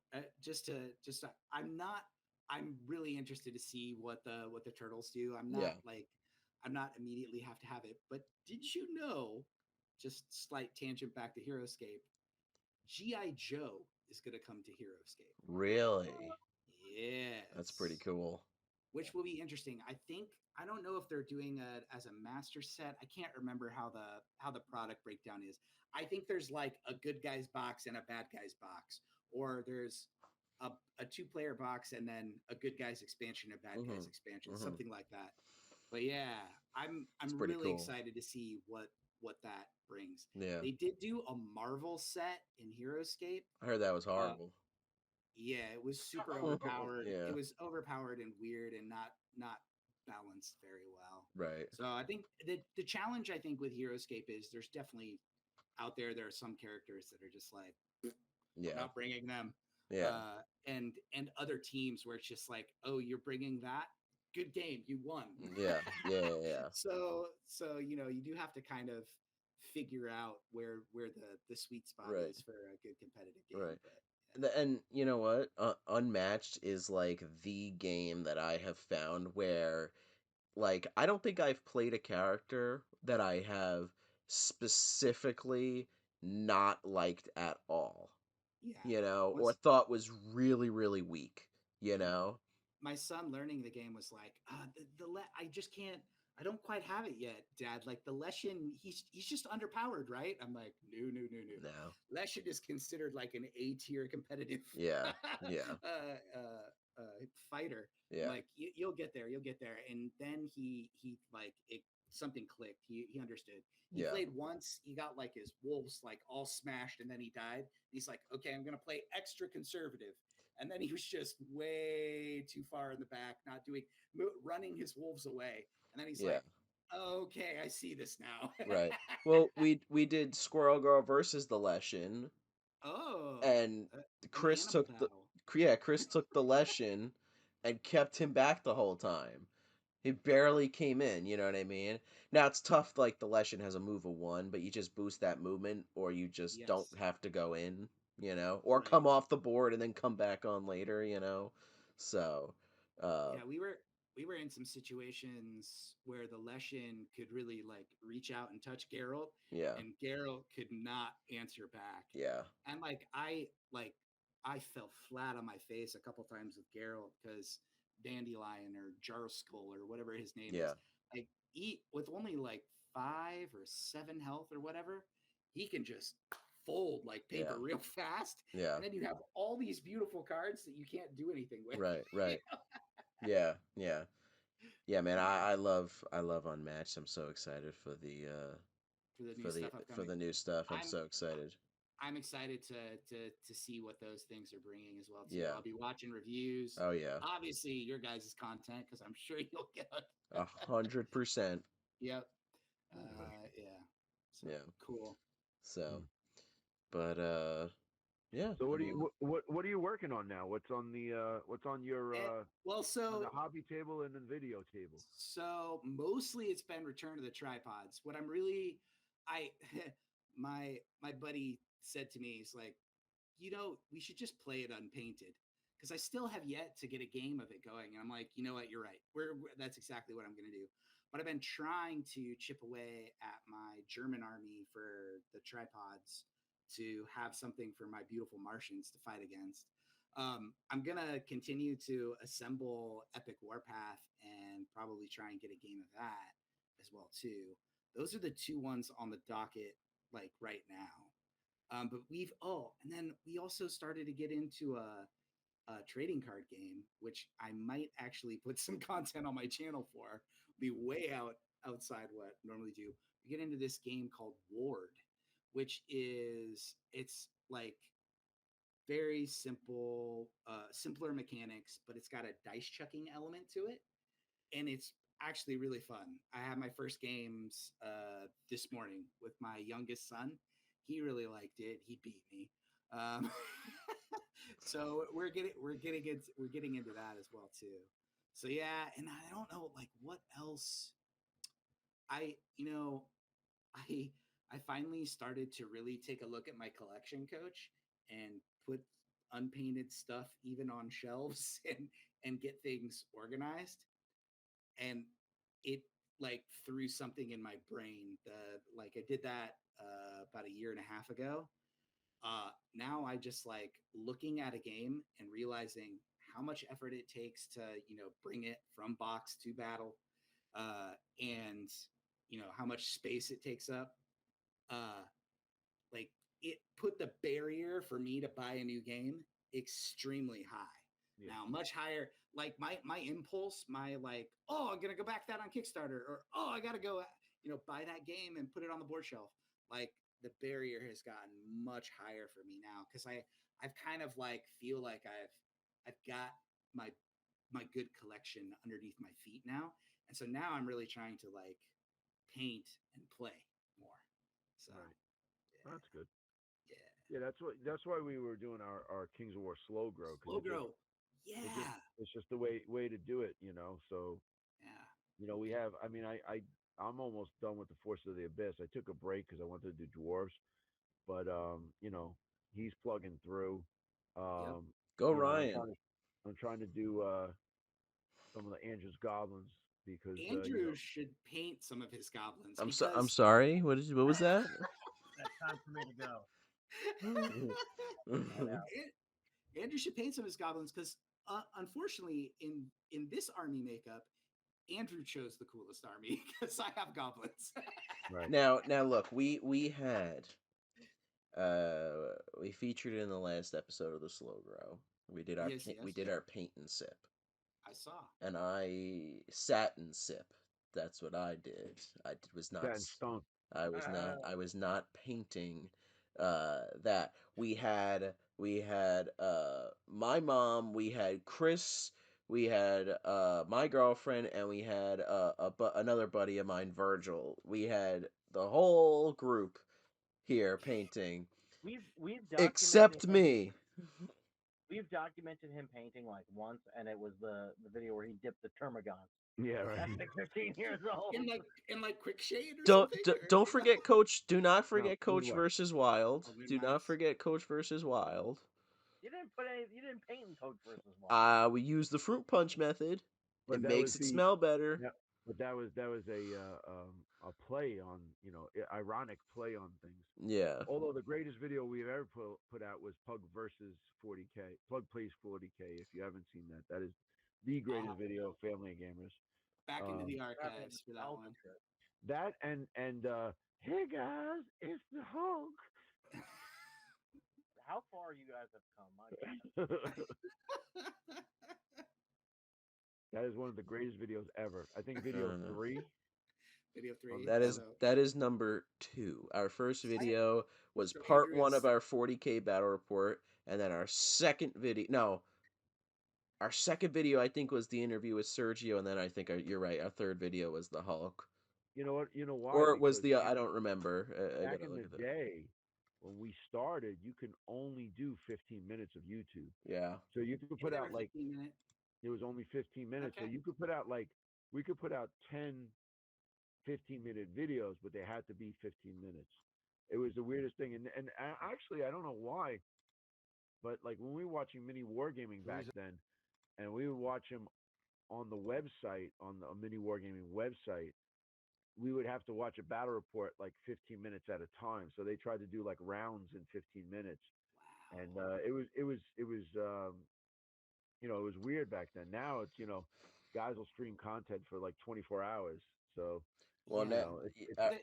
I'm not. I'm really interested to see what the turtles do. yeah, I'm not immediately have to have it. But did you know? Just slight tangent back to Heroscape. GI Joe is going to come to Heroscape. really, that's pretty Yes, cool. which will be interesting. I don't know if they're doing it as a master set. I can't remember how the product breakdown is. I think there's like a good guys box and a bad guys box, or there's a two-player box and then a good guys expansion and bad Hmm. guys expansion, Hmm. something like that. But yeah, It's I'm pretty really cool. excited to see what that brings. Yeah, They did do a Marvel set in Heroscape. I heard that was Uh, horrible. yeah, it was super overpowered. It Yeah, was overpowered and weird and not balanced very well. right. So I think the challenge I think with Heroscape is there's definitely out there are some characters that are just like we're Yeah, not bringing them, yeah, and other teams where it's just like oh you're bringing that good game you won. yeah, yeah, yeah, yeah. So you know you do have to kind of figure out where the sweet spot Right, is for a good competitive game, right. but And you know what? Unmatched is like the game that I have found where, like, I don't think I've played a character that I have specifically not liked at all, yeah. you know, or Once thought was really, really weak, you know? my son learning the game was like, I just can't. I don't quite have it yet, Dad. Like the Leshin, he's just underpowered, right? I'm like, No. no. Leshin is considered like an A tier competitive Yeah, yeah, fighter. I'm yeah, like, you'll get there, you'll get there. And then he like it something clicked. He understood. He yeah, played once. He got like his wolves like all smashed, and then he died. He's like, okay, I'm gonna play extra conservative, and then he was just way too far in the back, not doing running his wolves away. And then he's yeah. like, "Okay, I see this now." Right. Well, we did Squirrel Girl versus the Leshin, Oh, and an Chris animal took the battle. yeah, Chris took the Leshin and kept him back the whole time. He barely came in, you know what I mean? Now it's tough, like the Leshin has a move of one, but you just boost that movement, or you just don't Yes, have to go in, you know, or right. come off the board and then come back on later, you know. So, uh, Yeah, we were in some situations where the Leshin could really like reach out and touch Geralt, yeah, and Geralt could not answer back. yeah, And like I fell flat on my face a couple times with Geralt because Dandelion or Jarskull or whatever his name yeah, is, like eat with only like 5 or 7 health or whatever, he can just fold like yeah, paper real fast, yeah. and then you have all these beautiful cards that you can't do anything with. Right, You right. know? Yeah, yeah. Yeah, man, Yeah, I love Unmatched. I'm so excited for the new stuff for upcoming. the new stuff. I'm I'm so excited. I'm excited to see what those things are bringing as well too. Yeah. I'll be watching reviews. Oh yeah. Obviously, your guys' content because I'm sure you'll get. 100%. Yep. Okay. Yeah. So Yeah. cool. So, Mm. but yeah, So I what do mean, you what are you working on now? What's on your And well, on the hobby table and the video table? so mostly it's been return to the tripods. What I'm really, I, my buddy said to me, he's like, we should just play it unpainted because I still have yet to get a game of it going. And I'm like, you know what, you're right. That's exactly what I'm going to do. But I've been trying to chip away at my German army for the tripods to have something for my beautiful Martians to fight against. I'm gonna continue to assemble Epic Warpath and probably try and get a game of that as well too. Those are the two ones on the docket like right now. But and then we also started to get into a trading card game, which I might actually put some content on my channel for. Be way outside what I normally do. We get into this game called Ward, which is it's like very simple, simpler mechanics, but it's got a dice chucking element to it, and it's actually really fun. I had my first games this morning with my youngest son. He really liked it. He beat me. Um, so we're getting into that as well too. So yeah, and I don't know like what else. I you know I I finally started to really take a look at my collection, coach, and put unpainted stuff even on shelves and get things organized. And it like threw something in my brain. The like I did that about a year and a half ago. Now I just like looking at a game and realizing how much effort it takes to bring it from box to battle, and how much space it takes up. Uh, like it put the barrier for me to buy a new game extremely high. Yeah. Now, much higher. Like my impulse, my like, oh, I'm gonna go back that on Kickstarter, or oh, I gotta go, buy that game and put it on the board shelf. Like the barrier has gotten much higher for me now because I've kind of like feel like I've got my my good collection underneath my feet now, and so now I'm really trying to like paint and play more. So Right. yeah, That's good. yeah. Yeah, that's why we were doing our Kings of War slow grow because Slow grow. it just Yeah. it's just the way to do it. So Yeah. we have. I mean, I'm almost done with the Force of the Abyss. I took a break because I wanted to do dwarves, but he's plugging through. Yep. Um, Go I'm Ryan. trying to do some of the Andrew's goblins because Andrew should paint some of his goblins I'm because sorry. What was that? That's time for me to go. Head out. Andrew should paint some of his goblins because unfortunately in this army makeup, Andrew chose the coolest army because I have goblins. right. Now look, we featured it in the last episode of the Slow Grow. Yes, We yes. did our paint and sip, I saw. and I sat and sip. That's what I did. Was not That and stunk. I was not painting that. We had my mom, we had Chris, we had my girlfriend, and we had another buddy of mine, Virgil. We had the whole group here painting We've documented except him. me. We've documented him painting like once, and it was the video where he dipped the termagants. Yeah, right. That's like 15 years old. In like quick shade or Don't something. don't forget Coach. Do not No, forget Moon Coach Wax. versus Wild. Oh, Moon Do not Wax. forget Coach versus Wild. You didn't paint in Coach versus Wild. We use the fruit punch method. It But that was makes it smell better. yeah, but that was a play on ironic play on things. Yeah. Although the greatest video we've ever put out was Pug versus 40K. Pug plays 40K. If you haven't seen that, that is the I'll greatest have to video go of Family Gamers. back into the Grab me archives for a that one. trip. That and hey guys, it's the Hulk. How far you guys have come, my God. That is one of the greatest videos ever. I think video Uh, 3. Video On 3. that is So that is number 2. Our first video was so part Andrew 1 of is our 40K battle report, and then our second video. No, our second video I think was the interview with Sergio, and then I think you're right. Our third video was the Hulk, You know what? You know why? or it was Because the I don't remember. I back gotta in look the at that. day when we started, you can only do 15 minutes of YouTube. Yeah. So you could put they out were like 15-minute. it was only 15 minutes. So Okay. you could put out like we could put out 10 15-minute videos, but they had to be 15 minutes. It was the weirdest thing. And actually, I don't know why, but like when we were watching mini wargaming back then, and we would watch them on the website, on the mini wargaming website, we would have to watch a battle report like 15 minutes at a time. So they tried to do like rounds in 15 minutes, and Wow. it was weird back then. Now it's guys will stream content for like 24 hours. So Well, Yeah. it's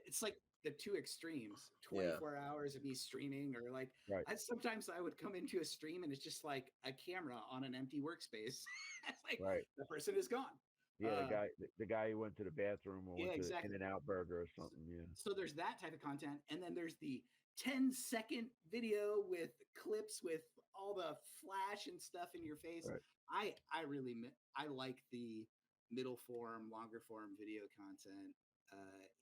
It's like the two extremes, yeah. 24 hours of me streaming, or like right, sometimes I would come into a stream and it's just like a camera on an empty workspace. It's like right. the person is gone. Yeah, Uh, the guy who went to the bathroom or yeah, went to exactly. In-N-Out Burger or something. Yeah, So there's that type of content, and then there's the 10-second video with clips with all the flash and stuff in your face. Right. I like the middle form, longer form video content.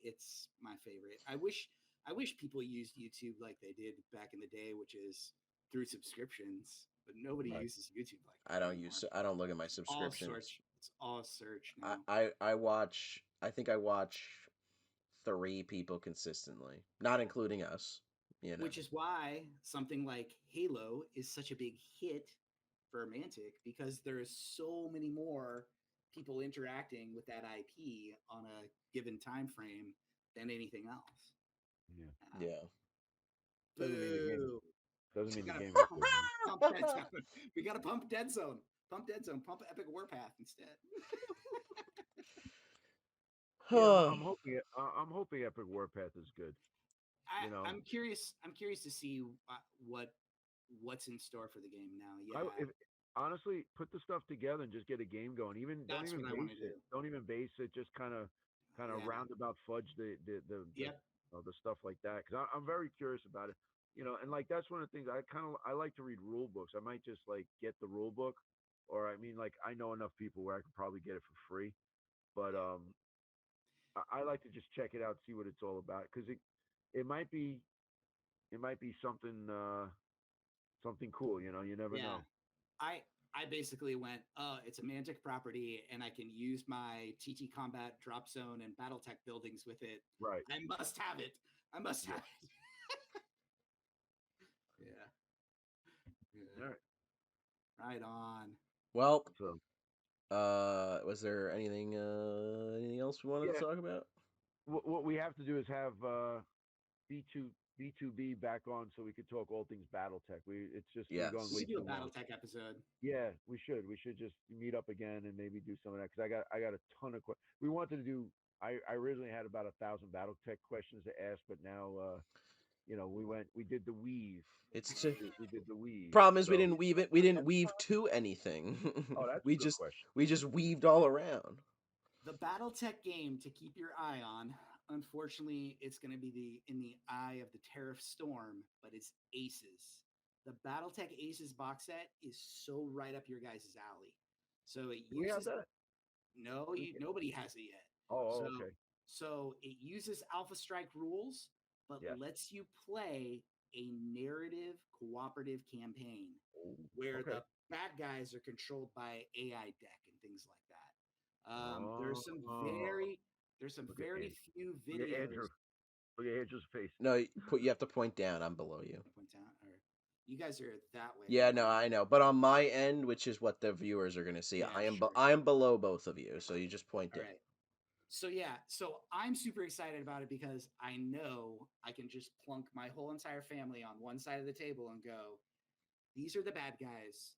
It's my favorite. I wish people used YouTube like they did back in the day, which is through subscriptions. But nobody Right. uses YouTube like that anymore. I don't look at my All subscriptions. search. It's all search I, now. I watch, I think I watch 3 people consistently, not including us, you know. Which is why something like Halo is such a big hit for Mantic, because there's so many more people interacting with that IP on a given time frame than anything else. Yeah. Yeah. Doesn't mean the game. Boo! Doesn't mean the Gotta game is good. Man. pump Dead Zone. We gotta pump Dead Zone. Pump Dead Zone. Pump Epic Warpath instead. Yeah, I'm hoping. I'm hoping Epic Warpath is good. You know, I'm curious. I'm curious to see what's in store for the game now. Yeah, if honestly put the stuff together and just get a game going. Even don't that's even what I want to base do. it. Don't even base it. Just kind of Yeah. roundabout fudge the Yep. the stuff like that. Because I'm very curious about it. You know, and like that's one of the things I like to read rule books. I might just like get the rule book, or I mean like I know enough people where I could probably get it for free. But I like to just check it out, see what it's all about, because it might be something something cool. You know, you never Yeah. know. I basically went, oh, it's a Mantic property, and I can use my TT Combat drop zone and BattleTech buildings with it. Right. I must have it. I must Yeah. have it. Yeah. All right. Right on. Well, So was there anything else we wanted yeah, to talk about? what we have to do is have B2B back on so we could talk all things BattleTech. It's just been going We Yes. way should do a too long. BattleTech episode. Yeah, we should. We should just meet up again and maybe do some of that because I got a ton of questions. We wanted to do. I originally had about 1,000 BattleTech questions to ask, but now you know we did the weave. It's just, We did the weave. problem is we So didn't weave it. We didn't weave to anything. oh, that's a we good just question. we just weaved all around. The BattleTech game to keep your eye on. Unfortunately, it's going to be in the eye of the tariff storm, but it's Aces. The BattleTech Aces box set is so right up your guys' alley. So it Do we have uses that? nobody has it yet. Oh, So okay. so it uses Alpha Strike rules, but Yes. lets you play a narrative cooperative campaign Oh, where okay. the bad guys are controlled by AI deck and things like that. There's some very Look at few Look at videos. Andrew. Look at Andrew's face. No, you have to point down. I'm below you. Point down, or you guys are that way. Yeah, no, I know. But on my end, which is what the viewers are going to see, Yeah, sure. I am below both of you. So you just point All down. right. So yeah, so I'm super excited about it because I know I can just plunk my whole entire family on one side of the table and go, these are the bad guys.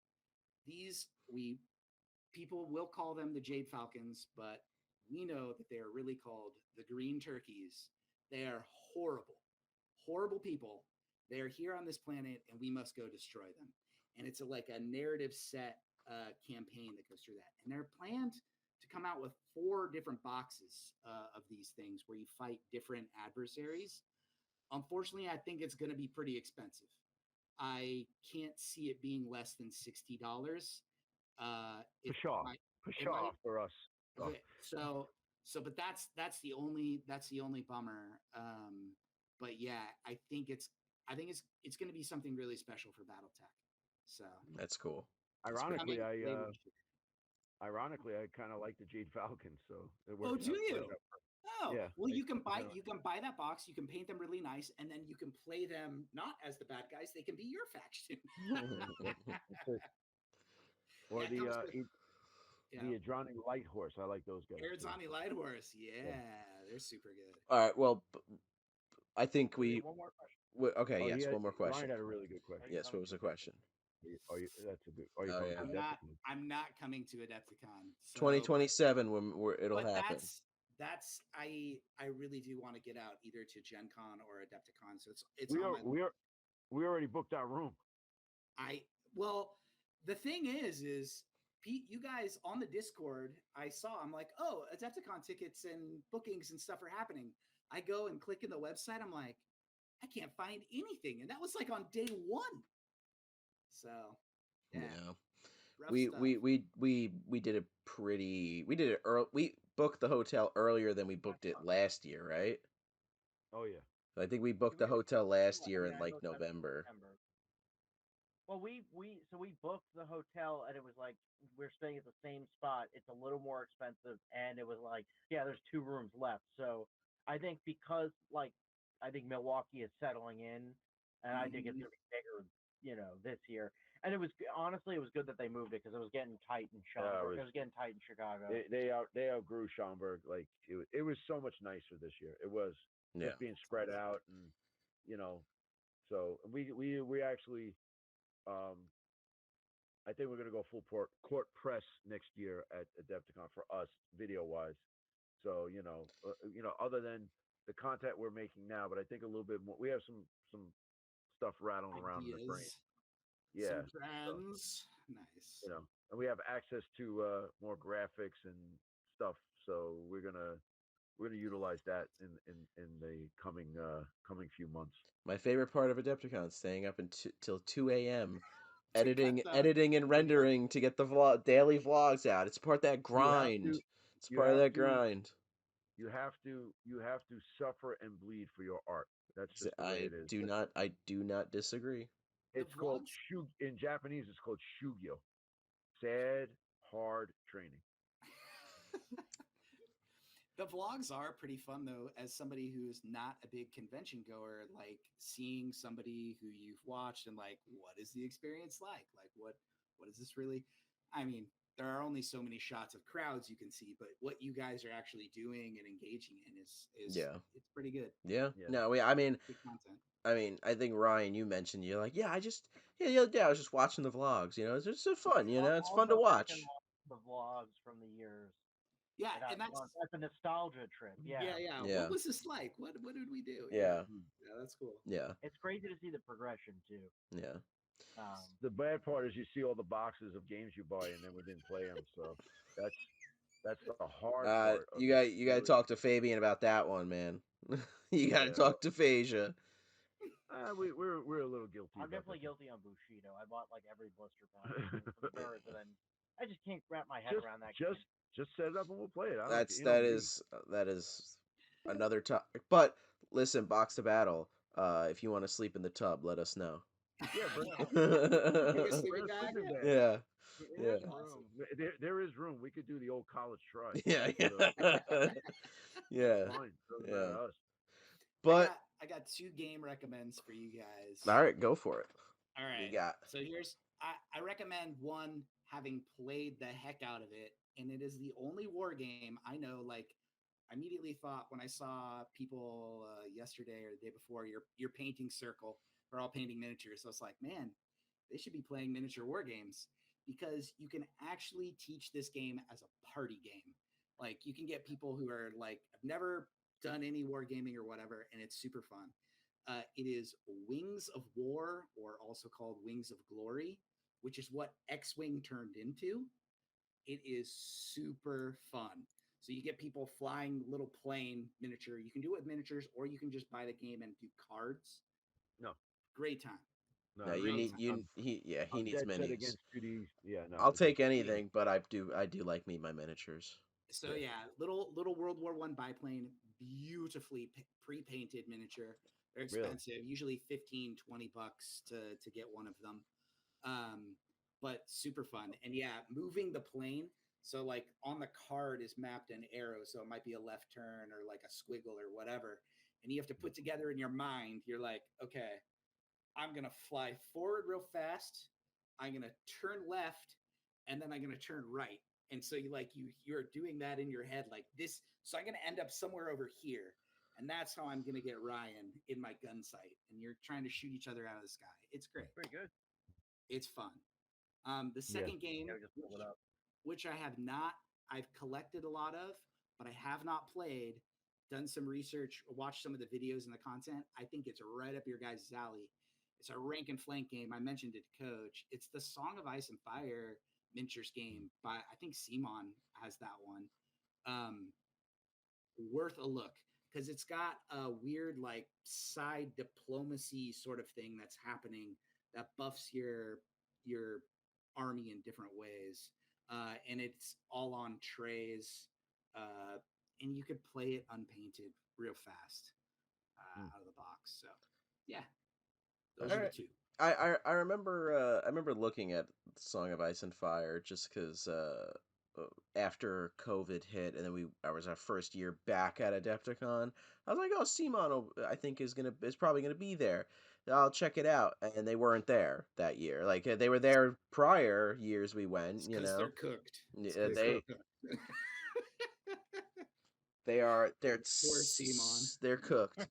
People will call them the Jade Falcons, but we know that they are really called the Green Turkeys. They are horrible, horrible people. They are here on this planet, and we must go destroy them. And it's like a narrative set campaign that goes through that. And they're planned to come out with 4 different boxes of these things where you fight different adversaries. Unfortunately, I think it's going to be pretty expensive. I can't see it being less than $60. Pshaw. Pshaw for us. Oh. Okay, but that's the only bummer. But yeah, I think it's going to be something really special for BattleTech. So That's cool. Ironically, I mean, I kind of like the Jade Falcons, so it oh, works do out. you? Oh, Yeah. well, you can buy that box. You can paint them really nice, and then you can play them not as the bad guys. They can be your faction. Or That the comes with- the Adroni Light Horse. I like those guys. too. Arizona Light Horse. Yeah, they're super good. All right. Well, I think We we. have one more question. Okay. Oh, Yes. One more question. Ryan had a really good question. Yes. What was the question? That's a good. Are you Oh, coming yeah. to Adepticon? I'm not coming to Adepticon. So, 2027 when it'll but happen. that's I really do want to get out either to Gen Con or Adepticon. So it's We already booked our room. Well, the thing is Pete, you guys on the Discord, I'm like, oh, Adepticon tickets and bookings and stuff are happening. I go and click in the website. I'm like, I can't find anything. And that was like on day 1. So, yeah, Yeah. rough We stuff. we we we did it we did it early. We booked the hotel earlier than we booked it last year, right? Oh yeah. I think we booked the We hotel last year in yeah, like booked that in November. September. Well, we booked the hotel and it was like we're staying at the same spot. It's a little more expensive, and it was like there's 2 rooms left. So I think because I think Milwaukee is settling in, and I think it's Mhm. gonna be bigger, this year. And honestly, it was good that they moved it because it was getting tight in Yeah, Schaumburg. It was getting tight in Chicago. they outgrew Schaumburg. Like it was so much nicer this year. It was Yeah. just being spread out, and you know, so we actually um I think we're gonna go full court press next year at Adepticon for us video wise. So other than the content we're making now, but I think a little bit more. We have some stuff rattling around in the brain. Ideas, Yeah. some So plans. Nice. and we have access to more graphics and stuff. So we're gonna utilize that in the coming few months. My favorite part of Adepticon is staying up till 2 a.m. To cut editing and the video. rendering to get the daily vlogs out. It's part of that You have grind. to It's you part of have that to grind. you have to suffer and bleed for your art. That's just the way it is. I do not disagree. The It's called vlogs, in Japanese. It's called shugyo. Sad, hard training. the vlogs are pretty fun though. As somebody who's not a big convention goer, like seeing somebody who you've watched and like, what is the experience like? Like, what is this really? I mean, there are only so many shots of crowds you can see, but what you guys are actually doing and engaging in is Yeah. it's pretty good. Yeah. Yeah. No, Good content. I think Ryan, you mentioned you're like, yeah, the other day I was just watching the vlogs. It's just so fun. It's I'll fun to go back and watch. watch the vlogs from the years. Yeah, And and that's that's a nostalgia trip. yeah, Yeah. yeah. What Yeah. was this like? What did we do? Yeah, Yeah. Hmm. yeah, that's cool. Yeah. It's crazy to see the progression too. Yeah. The bad part is you see all the boxes of games you buy and then we didn't play them. So that's that's the hard part of it. You got to talk to Fabian about that one, man. You got to Yeah. talk to Phasia. We're a little guilty I'm about definitely that. guilty on Bushido. I bought like every blister pack for the nerds, and then I just can't wrap my head just around that just game. just set it up and we'll play it. I don't. That's that is another topic. But listen, Box to Battle. If you want to sleep in the tub, let us know. Yeah, bring Bring a bring sleeping a bag. sleeping bag. Yeah. There's Yeah. room. There is room. We could do the old college try. Yeah. So Yeah. that's Yeah. fine. Doesn't matter Yeah. to us. But I got 2 game recommends for you guys. all right, go for it. All You right. got. So here's I recommend one having played the heck out of it, and it is the only war game I know. Like, I immediately thought when I saw people yesterday or the day before, your painting circle, we're all painting miniatures. So it's like, man, they should be playing miniature war games because you can actually teach this game as a party game. Like, you can get people who are like, I've never done any wargaming or whatever, and it's super fun. It is Wings of War, or also called Wings of Glory, which is what X Wing turned into. It is super fun. So you get people flying little plane miniature. You can do it with miniatures, or you can just buy the game and do cards. No, Great time. no. No, you Great need time. he I'm needs dead set minis. against 2D. Yeah, no. I'll It's just take anything, but I do like me my miniatures. So yeah. yeah, little World War One biplane, beautifully pre-painted miniature. They're Really. expensive, usually 15-20 bucks to get one of them. But super fun. And yeah, moving the plane. So like on the card is mapped an arrow, so it might be a left turn or like a squiggle or whatever. And you have to put together in your mind, you're like, okay, I'm gonna fly forward real fast. I'm gonna turn left, and then I'm gonna turn right. And so you're doing that in your head like this. So I'm gonna end up somewhere over here, and that's how I'm gonna get Ryan in my gun sight. And you're trying to shoot each other out of the sky. It's great. Pretty good. It's fun. The Yeah. second game, Yeah, we just pulled it up. which I have not, I've collected a lot of, but I have not played. Done some research, watched some of the videos and the content. I think it's right up your guys' alley. It's a rank and flank game. I mentioned it to Coach. It's the Song of Ice and Fire miniatures game by I think Simon has that one. Um, Worth a look because it's got a weird like side diplomacy sort of thing that's happening that buffs your your army in different ways, and it's all on trays, and you could play it unpainted real fast out of the box. So yeah, those All are the right. two. I remember looking at Song of Ice and Fire just because after COVID hit and then I was our first year back at Adepticon. I was like, oh, Simon I think is probably gonna be there. I'll check it out, and they weren't there that year. Like they were there prior years we went. Because they're cooked. They Poor Simon. they're cooked.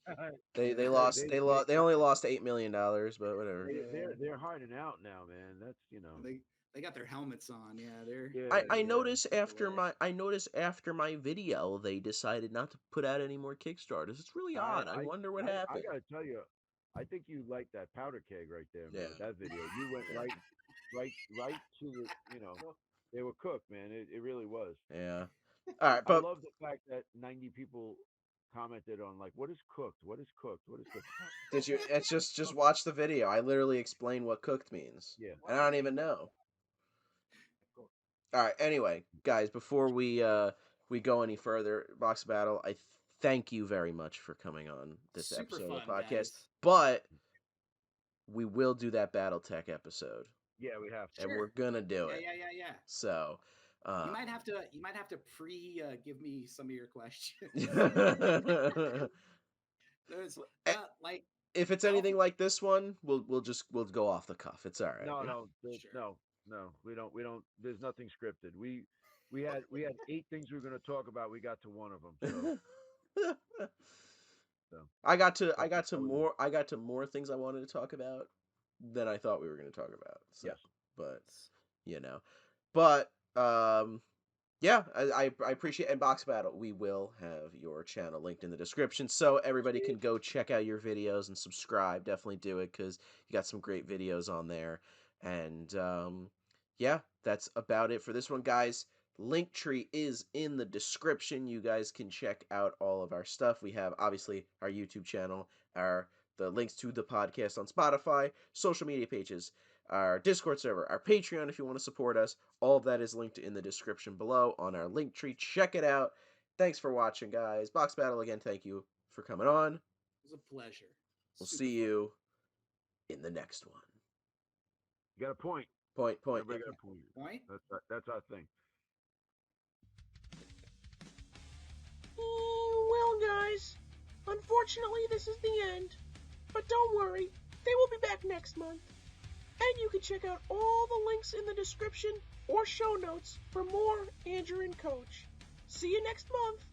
They Yeah. lost they only lost $8 million, but whatever. They're hiding out now, man. That's They got their helmets on. Yeah, they're I yeah. noticed after my video they decided not to put out any more Kickstarters. It's really odd. I wonder what I happened. gotta tell you, I think you liked that powder keg right there, man. Yeah. With that video, you went right to the, they were cooked, man. It really was. Yeah. All right, I but love the fact that 90 people commented on like, what is cooked? What is cooked? What is cooked? did you? It's just watch the video. I literally explain what cooked means. Yeah. And I don't even know. All right. Anyway, guys, before we go any further, Box Battle, I thank you very much for coming on this super episode fun, of the podcast. guys. But we will do that BattleTech episode. Yeah, we have to. And we're gonna do it. Yeah. So You might have to give me some of your questions. There's like if it's anything like this one, we'll go off the cuff. It's all right. No, Sure. no. We don't. There's nothing scripted. We had 8 things we were going to talk about. We got to one of them. So. I got to more things I wanted to talk about than I thought we were going to talk about. So, yes. But yeah, I appreciate, and Box Battle, we will have your channel linked in the description so everybody can go check out your videos and subscribe. Definitely do it because you got some great videos on there. And yeah, that's about it for this one, guys. Linktree is in the description. You guys can check out all of our stuff. We have obviously our YouTube channel, the links to the podcast on Spotify, social media pages, our Discord server, our Patreon if you want to support us. All of that is linked in the description below on our Linktree. Check it out. Thanks for watching, guys. Box Battle, again, thank you for coming on. It was a pleasure. We'll see you in the next one. You got a point. Point. Everybody got a point. Point? That's our thing. Well, guys, unfortunately, this is the end. But don't worry, they will be back next month. And you can check out all the links in the description or show notes for more Andrew and Coach. See you next month.